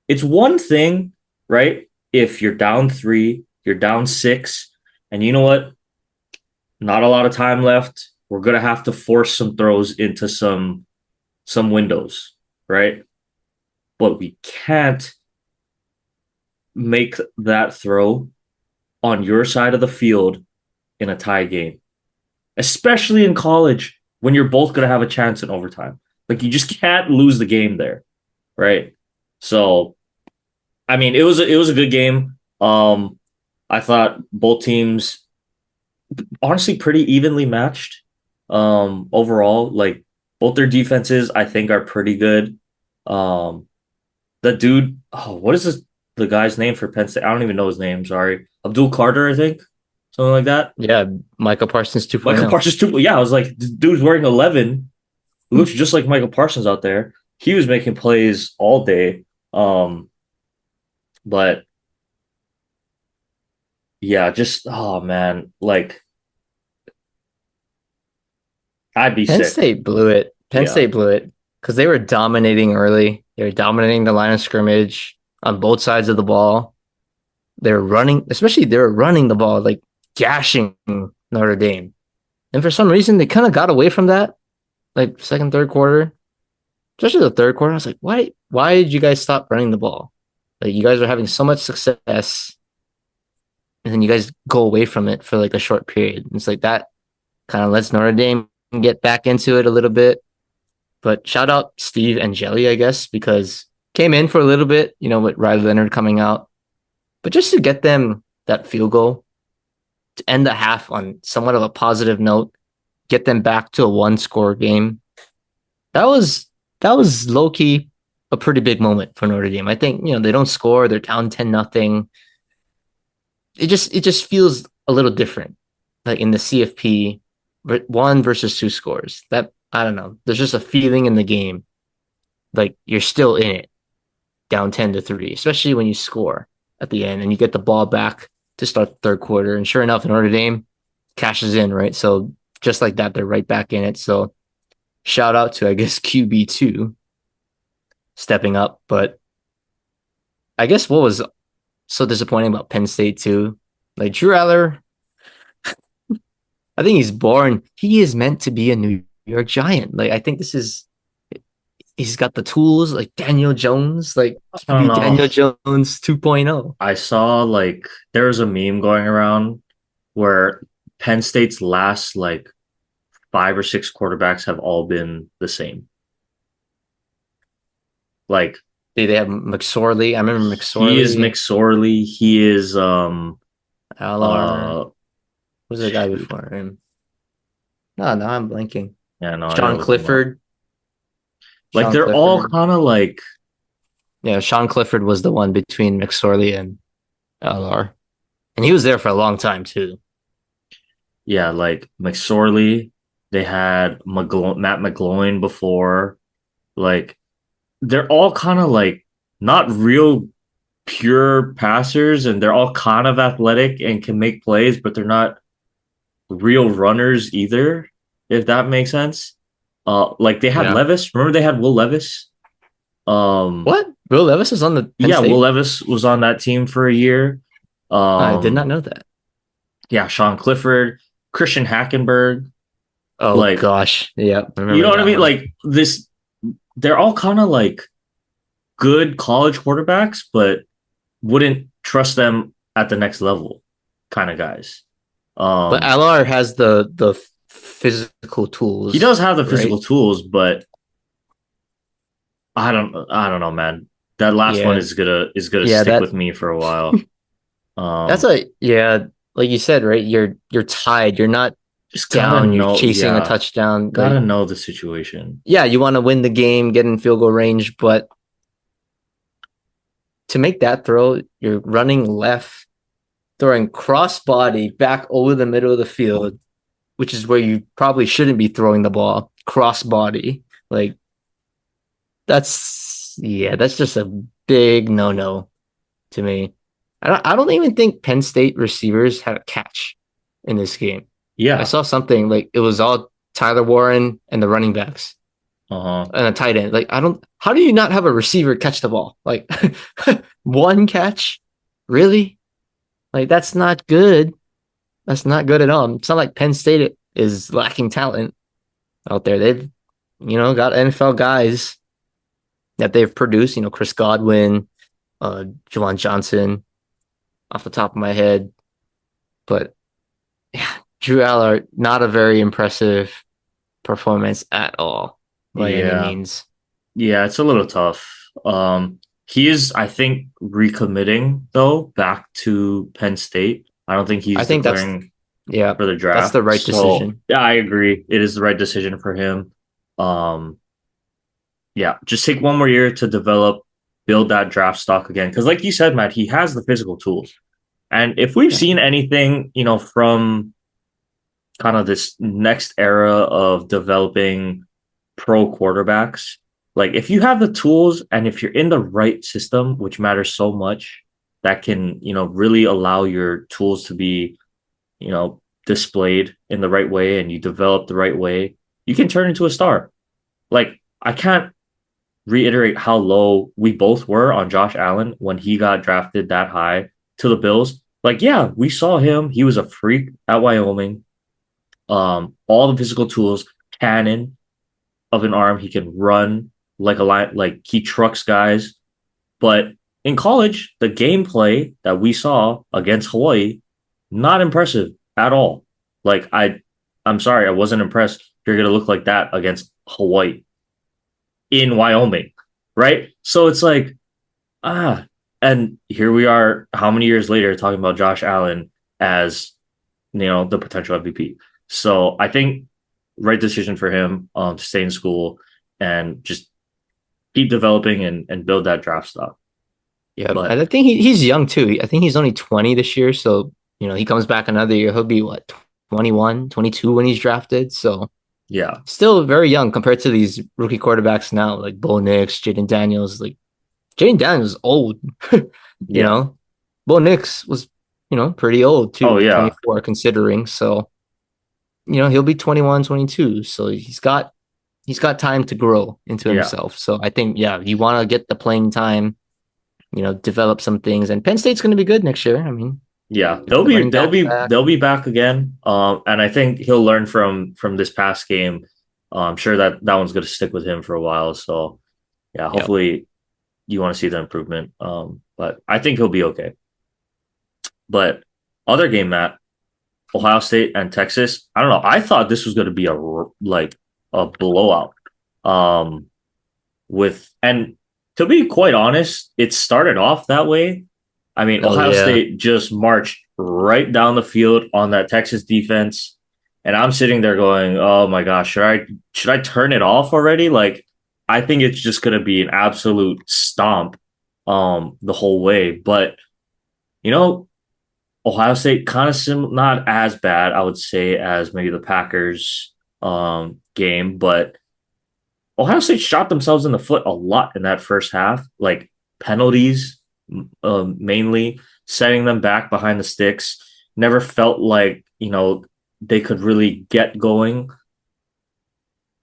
It's one thing, right? If you're down 3, you're down 6, and you know what? Not a lot of time left. We're gonna have to force some throws into some windows, right? But we can't make that throw on your side of the field in a tie game, especially in college when you're both going to have a chance in overtime. Like you just can't lose the game there, right? So, I mean, it was a good game. I thought both teams honestly pretty evenly matched. Overall, like both their defenses, I think, are pretty good. Um, the dude, oh, what is this? The guy's name for Penn State? I don't even know his name. Sorry, Abdul Carter, I think, something like that. Yeah, Michael Parsons Michael 2.0. Parsons too. Yeah, I was like, this dude's wearing 11. Looks just like Michael Parsons out there. He was making plays all day. But yeah, just oh man, like I'd be Penn sick. State blew it. Penn Yeah, State blew it because they were dominating early. They were dominating the line of scrimmage on both sides of the ball. They were running, especially they were running the ball, like gashing Notre Dame. And for some reason, they kind of got away from that, like second, third quarter, especially the third quarter. I was like, why did you guys stop running the ball? Like you guys are having so much success, and then you guys go away from it for like a short period. And it's like that kind of lets Notre Dame get back into it a little bit. But shout out Steve and Jelly, I guess, because came in for a little bit, with Riley Leonard coming out. But just to get them that field goal to end the half on somewhat of a positive note, get them back to a one-score game. That was low key a pretty big moment for Notre Dame. I think they don't score, they're down 10-0. It just feels a little different, like in the CFP, but 1 versus 2 scores. That I don't know. There's just a feeling in the game, like you're still in it, down 10-3, especially when you score at the end and you get the ball back to start the third quarter. And sure enough, Notre Dame cashes in, right? So just like that, they're right back in it. So shout out to, I guess, QB2 stepping up. But I guess what was so disappointing about Penn State too, like Drew Aller, I think he is meant to be a New York Giant. Like I think he's got the tools like Daniel Jones, like I don't QB know. Daniel Jones 2.0. I saw like there was a meme going around where Penn State's last like 5 or 6 quarterbacks have all been the same. Like They have McSorley. I remember he is McSorley, McSorley. He is Allar. uh Who's the guy shoot. before him? No, no, I'm blanking. Yeah, no, I know Sean what you're talking about. Clifford. Like Sean they're all Clifford. kind of like Yeah, Sean Clifford was the one between McSorley and Allar. And he was there for a long time too. yeah, like McSorley. They had Matt McGloin before. Like they're all kind of like not real pure passers, and they're all kind of athletic and can make plays, but they're not real runners either. If that makes sense. Like they had Yeah. Levis. Remember they had Will Levis. What? Will Levis is on the Penn Yeah, Will State? Levis was on that team for a year. I did Um, not know that. yeah, Sean Clifford, Christian Hackenberg. Oh Like gosh. Yeah, I you remember know what I that mean? one. Like this, they're all kind of like good college quarterbacks, but wouldn't trust them at the next level kind of guys. But Um, Allar has the physical he tools, does have the physical right? tools, but I don't know, man. That last one Yeah. is gonna Yeah, stick that with me for a while. that's Um, a yeah, like you said, right? You're tied. You're not Just gotta down, you're know, chasing a yeah, touchdown. gotta Like, know the situation. yeah, you want to win the game, get in field goal range, but to make that throw, you're running left, throwing cross body back over the middle of the field, which is where you probably shouldn't be throwing the ball. Cross body. Like, that's just a big no to me. I don't even think Penn State receivers had a catch in this game. I Yeah. saw something like it was all Tyler Warren and the running backs Uh-huh. and a tight end. Like, I don't, how do you not have a receiver catch the ball? Like, one catch? Really? Like, that's not good. That's not good at all. It's not like Penn State is lacking talent out there. They've, got NFL guys that they've produced, Chris Godwin, Juwan Johnson off the top of my head. But yeah, Drew Allard, not a very impressive performance at all by any Yeah. means. Yeah, it's a little tough. He is, I think, recommitting though back to Penn State. I don't think I he's think declaring yeah, for the that's draft. the right So decision. yeah, I agree. It is the right decision for him. Um, yeah, just take one more year to develop, build that draft stock again. Because, like you said, Matt, he has the physical tools. And if we've Yeah. seen anything, from kind of this next era of developing pro quarterbacks, like if you have the tools and if you're in the right system, which matters so much, that can, really allow your tools to be, displayed in the right way and you develop the right way, you can turn into a star. Like, I can't reiterate how low we both were on Josh Allen when he got drafted that high to the Bills. Like, yeah, we saw him. He was a freak at Wyoming. All the physical tools, cannon of an arm. He can run like a line, like he trucks guys. But in college, the gameplay that we saw against Hawaii, not impressive at all. Like, I'm sorry, I wasn't impressed. You're gonna look like that against Hawaii in Wyoming, right? So it's like, ah, and here we are, how many years later, talking about Josh Allen as the potential MVP. So I think right decision for him to stay in school and just keep developing and build that draft stock. Yeah, and But I think he's young too. I think he's only 20 this year, so he comes back another year, he'll be what, 21, 22 when he's drafted. So yeah, still very young compared to these rookie quarterbacks now, like Bo Nix, Jaden Daniels. Like Jaden Daniels is old, you yeah, know. Bo Nix was, pretty old oh too, yeah, 24 considering. So, he'll be 21, 22. So he's got time to grow into yeah, himself. So I think, yeah, you want to get the playing time, develop some things. And Penn State's going to be good next year. I mean, yeah. the running backs back. They'll be back again. And I think he'll learn from this past game. I'm sure that one's going to stick with him for a while. So yeah, Yep. hopefully you want to see the improvement. But I think he'll be okay. But other game, Matt, Ohio State and Texas. I don't know. I thought this was going to be a blowout. Um, and to be quite honest, it started off that way. I mean, Oh Ohio yeah. State just marched right down the field on that Texas defense, and I'm sitting there going, "Oh my gosh, should I turn it off already?" Like, I think it's just going to be an absolute stomp, the whole way. But you know, Ohio State kind of not as bad, I would say, as maybe the Packers game, but Ohio State shot themselves in the foot a lot in that first half, like penalties, mainly setting them back behind the sticks. Never felt like they could really get going.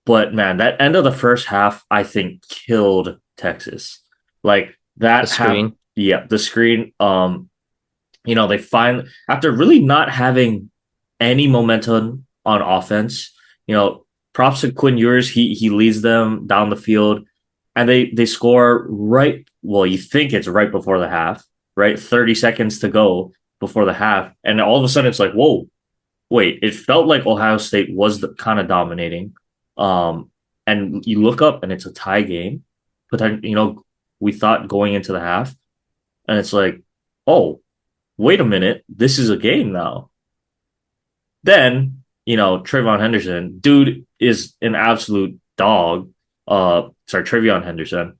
But man, that end of the first half, I think, killed Texas. Like The that half, screen. yeah, the screen. They find after really not having any momentum on offense. Props to Quinn Ewers. He leads them down the field, and they score right. Well, you think it's right before the half, right? 30 seconds to go before the half, and all of a sudden it's like, whoa, wait! It felt like Ohio State was kind of dominating. And you look up and it's a tie game. But we thought going into the half, and it's like, oh, wait a minute, this is a game now. Then Trayvon Henderson, dude is an absolute dog. Travion Henderson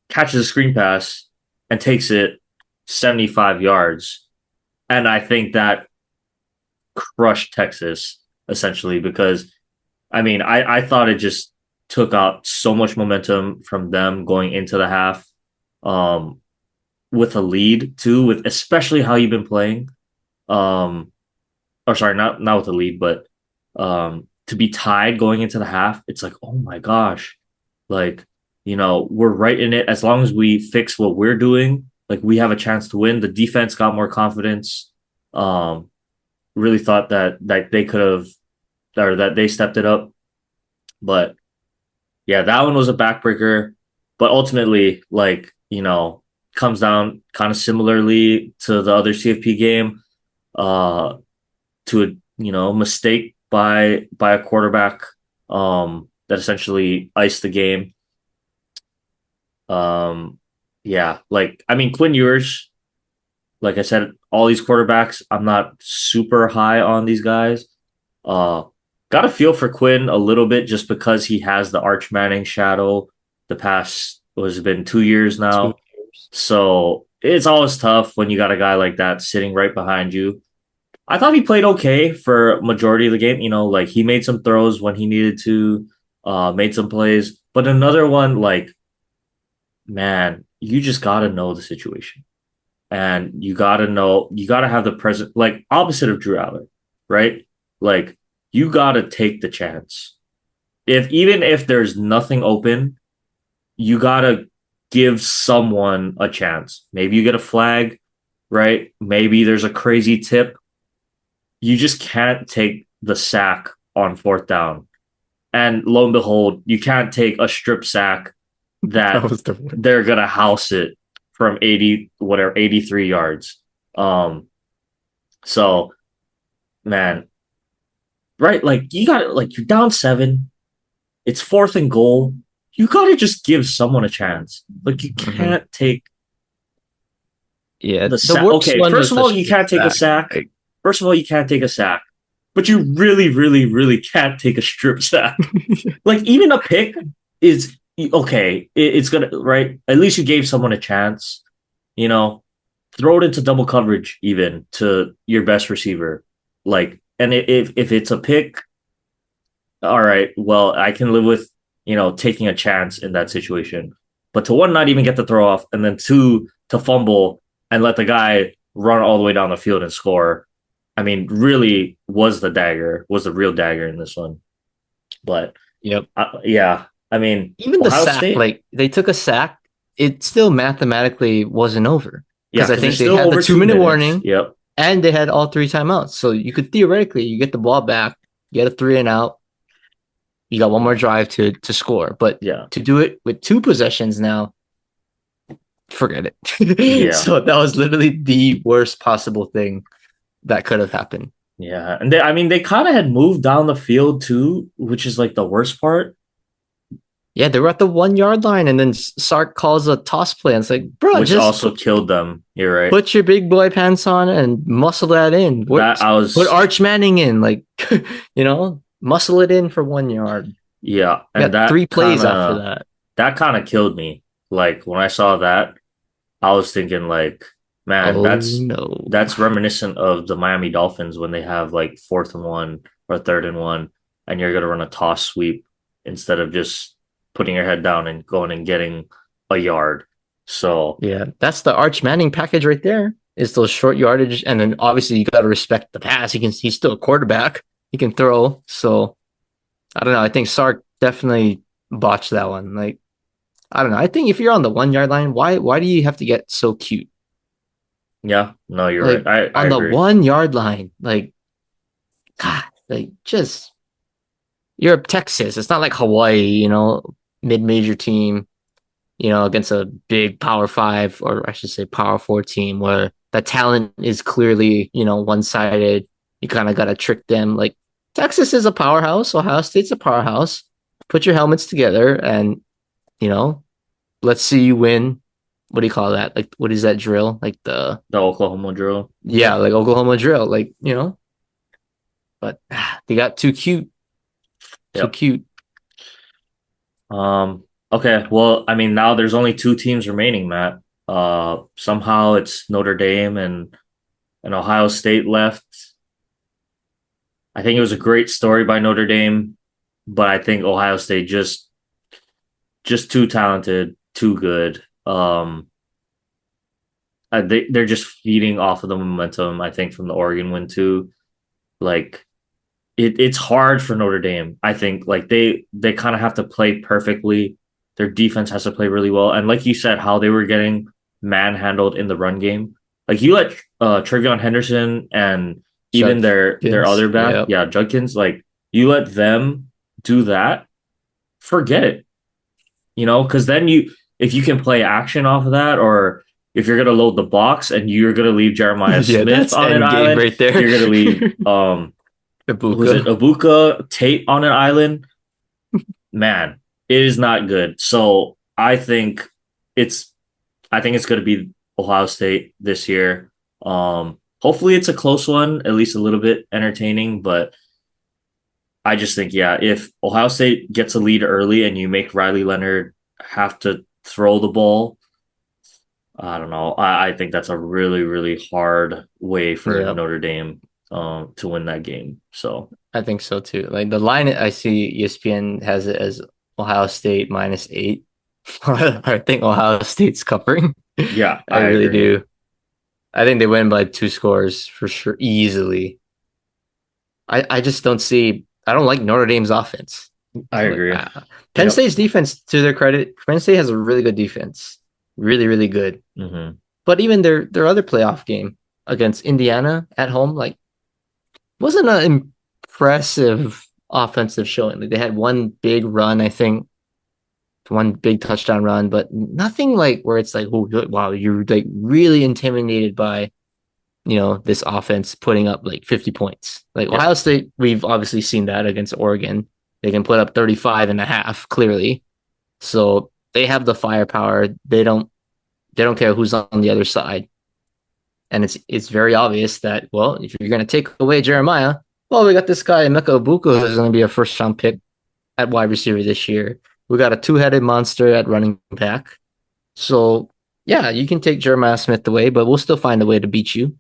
catches a screen pass and takes it 75 yards. And I think that crushed Texas essentially because I thought it just took out so much momentum from them going into the half, um, with a lead too, with especially how you've been playing. Or sorry, not with a lead, but to be tied going into the half, it's like, oh my gosh, like we're right in it. As long as we fix what we're doing, like we have a chance to win. The defense got more confidence. Um, really thought that they could have, or that they stepped it up, but yeah, that one was a backbreaker. But ultimately, comes down kind of similarly to the other CFP game, uh, to a mistake by a quarterback, that essentially iced the game. Yeah, Quinn Ewers, like I said, all these quarterbacks, I'm not super high on these guys. Uh, got a feel for Quinn a little bit just because he has the Arch Manning shadow the past was been 2 years 2 now. years. So it's always tough when you got a guy like that sitting right behind you. I thought he played okay for majority of the game. Like he made some throws when he needed to, made some plays. But another one, like, man, you just gotta know the situation. And you gotta have the present, like opposite of Drew Aller, right? Like you gotta take the chance. If even if there's nothing open, you gotta give someone a chance. Maybe you get a flag, right? Maybe there's a crazy tip. You just can't take the sack on fourth down. And lo and behold, you can't take a strip sack That that was the worst. they're gonna house it from 83 yards. Um, so man, right? Like you got like you're down 7. It's fourth and goal. You gotta just give someone a chance. Like you Mhm. can't take Yeah, the the sack. worst Okay, one first was of the all, you strip can't take a sack. sack. Like, First of all, you can't take a sack. But you really, really, really can't take a strip sack. Like even a pick is okay. It's gonna right. At least you gave someone a chance. You know, throw it into double coverage even to your best receiver. Like, and if it's a pick, all right. Well, I can live with taking a chance in that situation. But to one, not even get the throw off, and then two, to fumble and let the guy run all the way down the field and score. Really was the real dagger in this one. But yep. yeah, Even the Ohio sack, State, like they took a sack, it still mathematically wasn't over yeah, because I because think there's they still had the over 2 minute 2 minutes. warning Yep. and they had all 3 timeouts. So you could theoretically you get the ball back, get a 3 and out, you got one more drive to score. But Yeah. to do it with 2 possessions now, forget it. Yeah. So that was literally the worst possible thing that could have happened. Yeah. And they kind of had moved down the field too, which is like the worst part, Yeah, they were at the 1 yard line, and then Sark calls a toss play. And it's like, bro, which just also killed them. You're right. put your big boy pants on and muscle that in. That I Put was Arch Manning in, like, muscle it in for 1 yard. Yeah, We and got 3 plays after that. that kind of killed me. Like when I saw that, I was thinking like, man, Oh no. that's reminiscent of the Miami Dolphins when they have like fourth and one or third and one, and you're gonna run a toss sweep instead of just putting your head down and going and getting a yard. So Yeah, that's the Arch Manning package right there. Is those short yardage, and then obviously you got to respect the pass. He's still a quarterback. He can throw. So I don't know. I think Sark definitely botched that one. Like I don't know. I think if you're on the 1 yard line, why do you have to get so cute? yeah, no, you're right. Like I on the agree. 1 yard line, like God, like just you're Texas. It's not like Hawaii, mid-major team, against a big Power 5 or I should say Power 4 team where the talent is clearly, one-sided. You kind of got to trick them. Like Texas is a powerhouse. Ohio State's a powerhouse. Put your helmets together and, you know, let's see you win. What do you call that? Like, what is that drill? Like The Oklahoma drill. yeah, like Oklahoma drill. Like, but they got too cute. Too Yep. cute. Okay. Well, I mean, now there's only two teams remaining, Matt. Somehow it's Notre Dame and Ohio State left. I think it was a great story by Notre Dame, but I think Ohio State just too talented, too good. They're just feeding off of the momentum. I think from the Oregon win too. Like it's hard for Notre Dame. I think like they kind of have to play perfectly. Their defense has to play really well, and like you said, how they were getting manhandled in the run game. Like you let Trevion Henderson and even their Judkins. other back, Yep. yeah, Judkins, like you let them do that, forget it. Because then if you can play action off of that, or if you're gonna load the box and you're gonna leave Jeremiah Yeah, Smith that's on an end game island, right there. you're gonna leave who's it, Ibuka. Abuka Tate on an island, man, it is not good. So it's I think it's gonna be Ohio State this year. Hopefully it's a close one, at least a little bit entertaining, but I just think, yeah, if Ohio State gets a lead early and you make Riley Leonard have to throw the ball, I don't know. I think that's a really, really hard way for Yep. Notre Dame to win that game. So I think so too. Like the line I see ESPN has it as Ohio State -8. I think Ohio State's covering. yeah, I I really agree. do. I think they win by 2 scores for sure, easily. I just don't see. I don't like Notre Dame's offense. I Like, agree. Penn Yep. State's defense, to their credit, Penn State has a really good defense, really, really good. Hmm. But even their other playoff game against Indiana at home, like, wasn't an impressive offensive showing. Like, they had one big run, I think, one big touchdown run, but nothing like where it's like, oh, wow, you're like really intimidated by this offense putting up like 50 points. Like Yep. Ohio State, we've obviously seen that against Oregon. They can put up 35 and a half, clearly. So they have the firepower. They don't care who's on the other side. And it's very obvious that, well, if you're gonna take away Jeremiah, well, we got this guy, Emeka Ibuka, who's gonna be a first round pick at wide receiver this year. We got a two-headed monster at running back. So yeah, you can take Jeremiah Smith away, but we'll still find a way to beat you.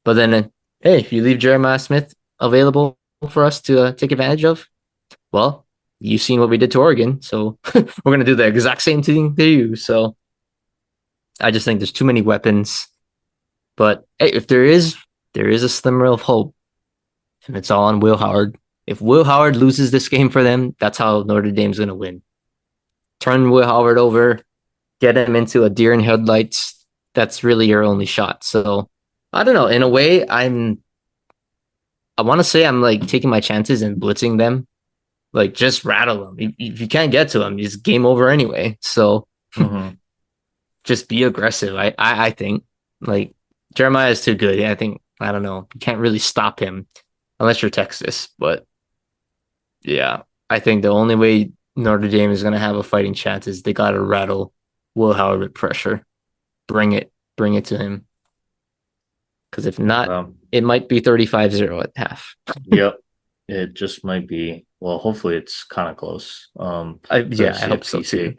But then, hey, if you leave Jeremiah Smith available for us to take advantage of, well, you've seen what we did to Oregon, so we're going to do the exact same thing to you. So I just think there's too many weapons. But hey, if there is a slimmer of hope, and it's all on Will Howard. If Will Howard loses this game for them, that's how Notre Dame's going to win. Turn Will Howard over, get him into a deer in headlights. That's really your only shot. So I don't know. In a way, I want to say I'm like taking my chances and blitzing them, like just rattle them. If you can't get to them, it's game over anyway. So Hmm. just be aggressive. I think like Jeremiah is too good. I think I don't know. You can't really stop him unless you're Texas. But yeah, I think the only way Notre Dame is going to have a fighting chance is they got to rattle Will Howard with pressure. Bring it to him. Because if not, it might be 35-0 at half. Yep. It just might be. Well, hopefully it's kind of close. I hope so too.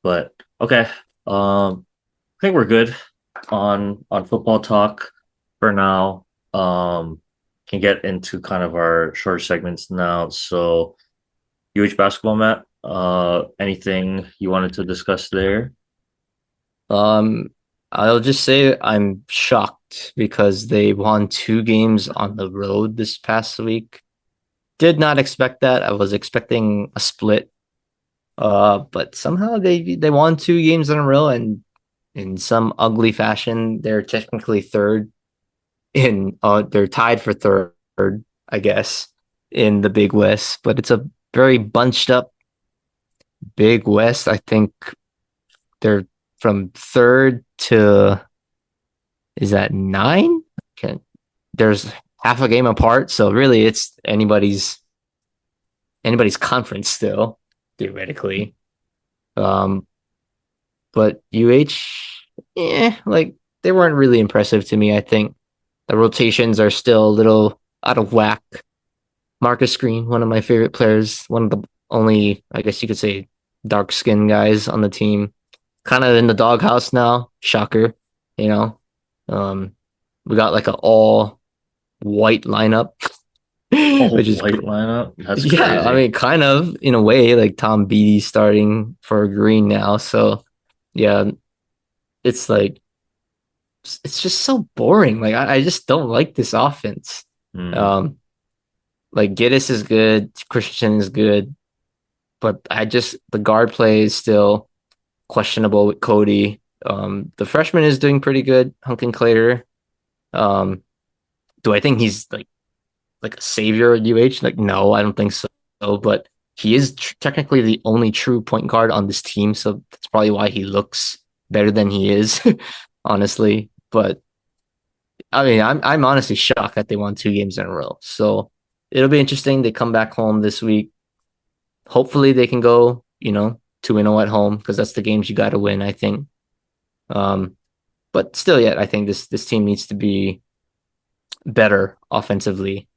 But okay. I think we're good on football talk for now. Can get into kind of our short segments now. So, basketball, Matt. Anything you wanted to discuss there? I'll just say I'm shocked because they won 2 games on the road this past week. Did not expect that. I was expecting a split. But somehow they won 2 games in a row, and in some ugly fashion, they're technically third they're tied for third, I guess, in the Big West, but it's a very bunched up Big West. I think they're from third to, is that 9? Okay. There's half a game apart, so really it's anybody's conference still, theoretically. But like they weren't really impressive to me. I think the rotations are still a little out of whack. Marcus Green, one of my favorite players, one of the only, I guess you could say, dark skinned guys on the team. Kind of in the doghouse now. Shocker, you know. Um, we got like an all white lineup, Oh, which is white lineup. That's yeah. I crazy. mean, kind of in a way, like Tom Beatty starting for Green now. So yeah, it's like it's just so boring. Like I just don't like this offense. Hmm. Um, like Giddis is good, Christian is good, but the guard play is still questionable with Cody. The freshman is doing pretty good, Hunkin Clater. Um, do I think he's like a savior at UH? Like, no, I don't think so. But he is technically the only true point guard on this team, so that's probably why he looks better than he is, honestly. But I mean, I'm honestly shocked that they won 2 games in a row. So it'll be interesting. They come back home this week. Hopefully, they can go, 2-0 at home because that's the games you got to win, I think. Um, but still, yet I think this team needs to be better offensively.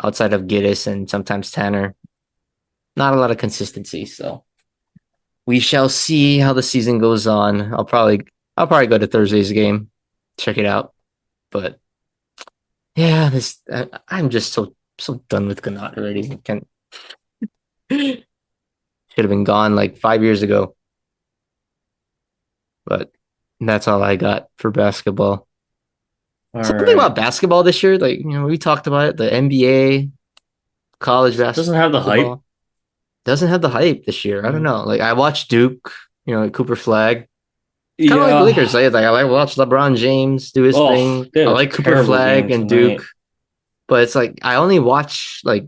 Outside of Giddis and sometimes Tanner, not a lot of consistency. So we shall see how the season goes on. I'll probably go to Thursday's game, check it out. But yeah, I'm just so done with Gannett already. Can should have been gone like 5 years ago. But that's all I got for basketball. All Something right. about basketball this year, like we talked about it, the NBA, college Doesn't have the hype. basketball doesn't have the hype this year. I don't Yeah. know. Like I watched Duke, Cooper Flag. Kind of like the Yeah. Lakers. I like watch LeBron James do his Oh, thing. they had I a like Cooper terrible game Flag and Duke, tonight. but it's like I only watch like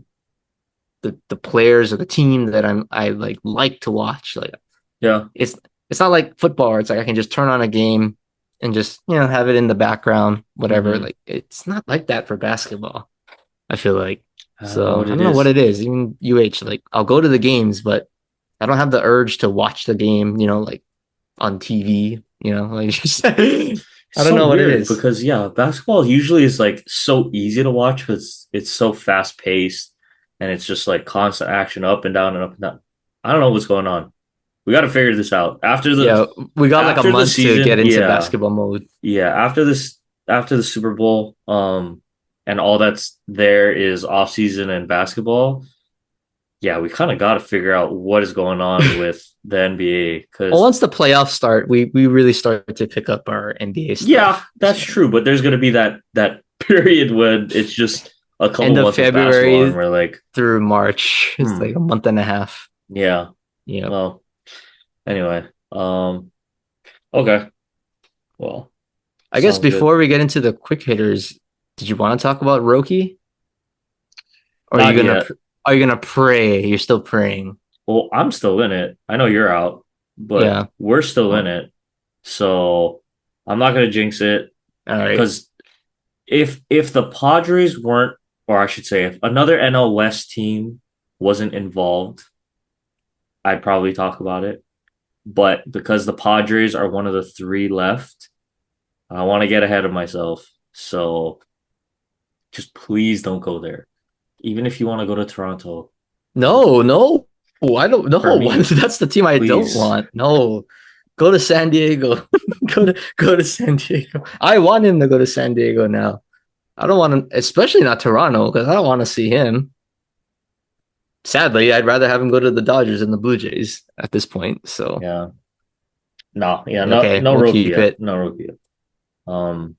the players or the team that I like to watch. Like Yeah. it's not like football where it's like I can just turn on a game and just have it in the background, whatever. Hmm. Like it's not like that for basketball. I feel like I don't know so what I it don't know what is. it is. Even UH, like I'll go to the games, but I don't have the urge to watch the game. Like on TV. Like just I It's don't so know what it weird is. because yeah, basketball usually is like so easy to watch because it's so fast paced and it's just like constant action up and down and up and down. I don't know what's going on. We got to figure this out Yeah, we got like a after the month to get season. into Yeah, basketball mode. yeah. After the Super Bowl, and all that's there is off season and basketball. Yeah, we kind of got to figure out what is going on with the NBA Well, because once the playoffs start, we really start to pick up our NBA yeah, stuff. that's So true. But there's going to be that period when it's just a couple end of months of basketball, and February we're like, through March, it's hmm, like a month and a half. yeah. Yep. Well, anyway, okay. Well, I guess sounds good. before we get into the quick hitters, did you want to talk about Roki? Or Not yet. are you gonna pray? You're still praying. Well, I'm still in it. I know you're out, but Yeah. we're still in Oh, it. So I'm not going to jinx it all right. because if the Padres weren't, or I should say, if another NL West team wasn't involved, I'd probably talk about it. But because the Padres are one of the three left, I want to get ahead of myself. So just please don't go there. Even if you want to go to Toronto, No, no. I don't for know. me, That's the team I don't please. want. No. Go to San Diego. Go to San Diego. I want him to go to San Diego now. I don't want him, especially not Toronto, because I don't want to see him. Sadly, I'd rather have him go to the Dodgers and the Blue Jays at this point. So Yeah. No, yeah, okay, no we'll rookie keep yet. it. No rookie yet. Um,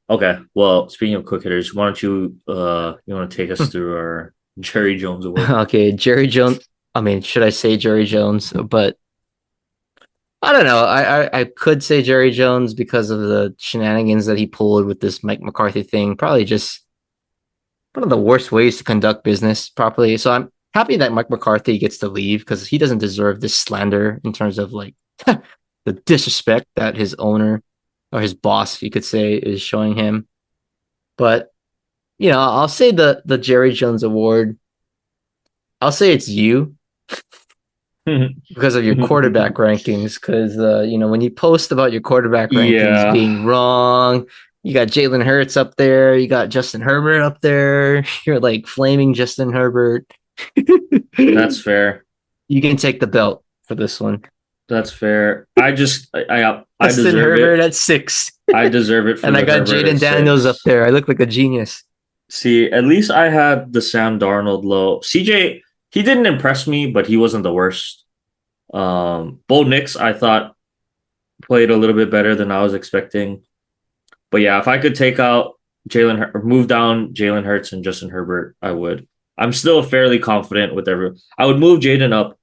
okay. Well, speaking of quick hitters, why don't you want to take us through our Jerry Jones award? Okay, Jerry Jones. I mean, should I say Jerry Jones? But I don't know. I could say Jerry Jones because of the shenanigans that he pulled with this Mike McCarthy thing. Probably just one of the worst ways to conduct business properly. So I'm happy that Mike McCarthy gets to leave because he doesn't deserve this slander in terms of like the disrespect that his owner or his boss, you could say, is showing him. But I'll say the Jerry Jones Award. I'll say it's you because of your quarterback rankings. Because when you post about your quarterback rankings Yeah. being wrong, You got Jalen Hurts up there. You got Justin Herbert up there. You're like flaming Justin Herbert. That's fair. You can take the belt for this one. That's fair. I Justin deserve Herbert it. at 6. I deserve it for And I the got Herbert Jaden at Daniels up 6. there. I look like a genius. See, at least I had the Sam Darnold low. CJ, he didn't impress me, but he wasn't the worst. Bo Nix, I thought played a little bit better than I was expecting. But yeah, if I could take out move down Jalen Hurts and Justin Herbert, I would. I'm still fairly confident with everyone. I would move Jaden up,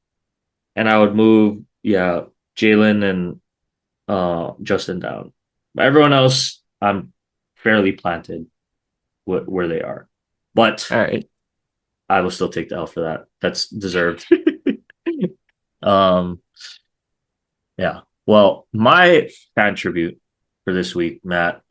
and I would move Jalen and Justin down. But everyone else, I'm fairly planted where they are. But All right. I will still take the L for that. That's deserved. um, yeah. Well, my fan tribute for this week, Matt.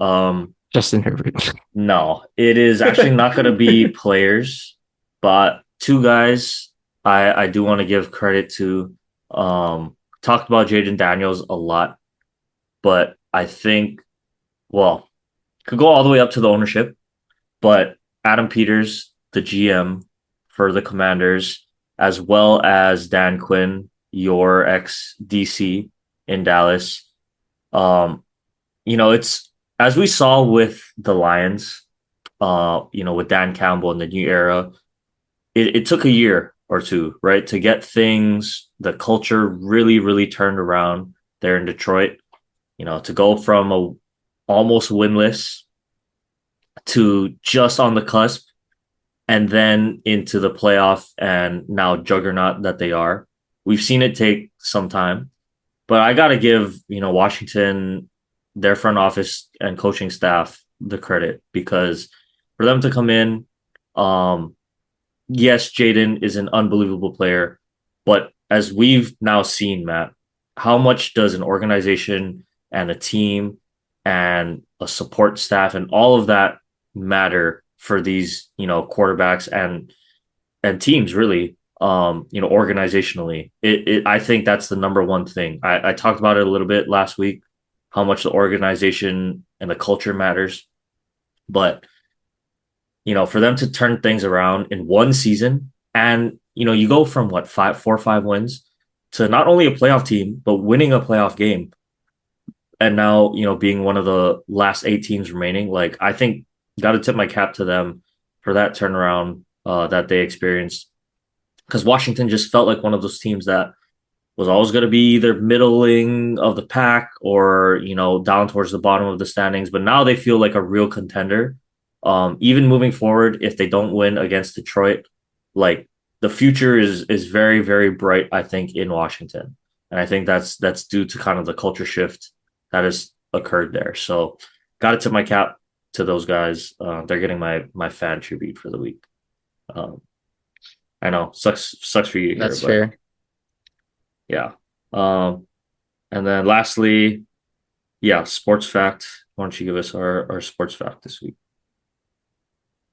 Justin Herbert. No, it is actually not going to be players, but two guys I do want to give credit to. Talked about Jaden Daniels a lot, but I think, well, could go all the way up to the ownership, but Adam Peters, the GM for the Commanders, as well as Dan Quinn, your ex DC in Dallas. It's as we saw with the Lions, with Dan Campbell in the new era, it took a year or two, right, to get things, the culture really, really turned around there in Detroit. To go from a almost winless to just on the cusp and then into the playoff and now juggernaut that they are. We've seen it take some time, but I got to give, Washington, their front office and coaching staff the credit because for them to come in, yes, Jaden is an unbelievable player, but as we've now seen, Matt, how much does an organization and a team and a support staff and all of that matter for these, quarterbacks and teams really, organizationally. I think that's the number one thing. I talked about it a little bit last week, how much the organization and the culture matters. But, for them to turn things around in one season and, you go from 4 or 5 wins to not only a playoff team, but winning a playoff game. And now, being one of the last 8 teams remaining, like I think got to tip my cap to them for that turnaround that they experienced. Because Washington just felt like one of those teams that was always going to be either middling of the pack or, down towards the bottom of the standings. But now they feel like a real contender. Even moving forward, if they don't win against Detroit, like the future is very, very bright, I think, in Washington. And I think that's due to kind of the culture shift that has occurred there. So got to tip my cap to those guys. They're getting my fan tribute for the week. I know sucks for you here. That's fair. Yeah. And then lastly, sports fact. Why don't you give us our sports fact this week?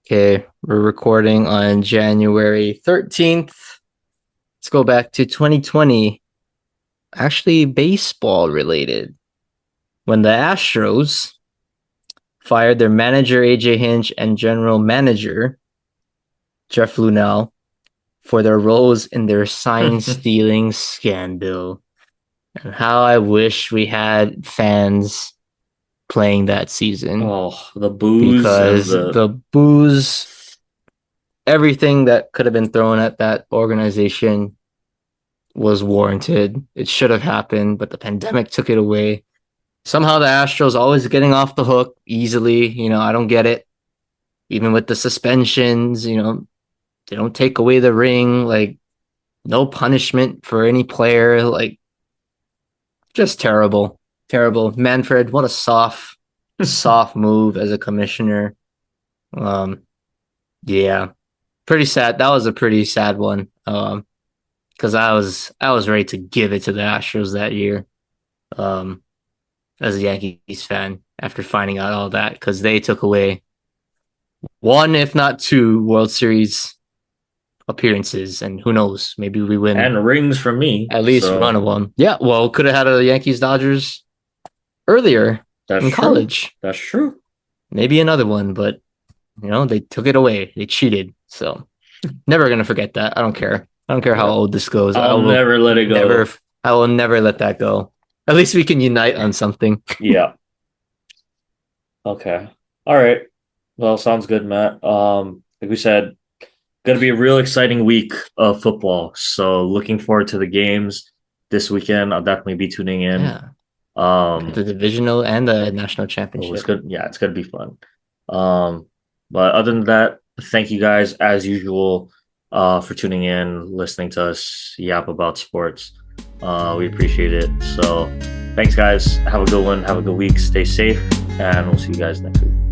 Okay, we're recording on January 13th. Let's go back to 2020. Actually, baseball related. When the Astros fired their manager, AJ Hinch, and general manager, Jeff Lunell, for their roles in their sign stealing scandal. And how I wish we had fans playing that season. Oh, the booze. Because the booze, everything that could have been thrown at that organization was warranted. It should have happened, but the pandemic took it away. Somehow the Astros always getting off the hook easily. I don't get it. Even with the suspensions, they don't take away the ring. Like, no punishment for any player. Like, just terrible. Terrible. Manfred, what a soft move as a commissioner. Yeah. Pretty sad. That was a pretty sad one. Because I was ready to give it to the Astros that year. As a Yankees fan, after finding out all that, because they took away 1, if not 2, World Series appearances, and who knows, maybe we win and rings for me. At least one of them. Yeah, well, could have had a Yankees Dodgers earlier in college. That's true. maybe another one, but they took it away. They cheated. So never gonna forget that. I don't care. I don't care how old this goes. I'll never let it go. I will never let that go. At least we can unite on something. Yeah. Okay. All right. Well, sounds good, Matt. Like we said, gonna be a real exciting week of football. So looking forward to the games this weekend. I'll definitely be tuning in. Yeah. The divisional and the national championship. It's good. Yeah, it's gonna be fun. But other than that, thank you guys as usual for tuning in, listening to us yap about sports. We appreciate it. So thanks guys. Have a good one. Have a good week. Stay safe, and we'll see you guys next week.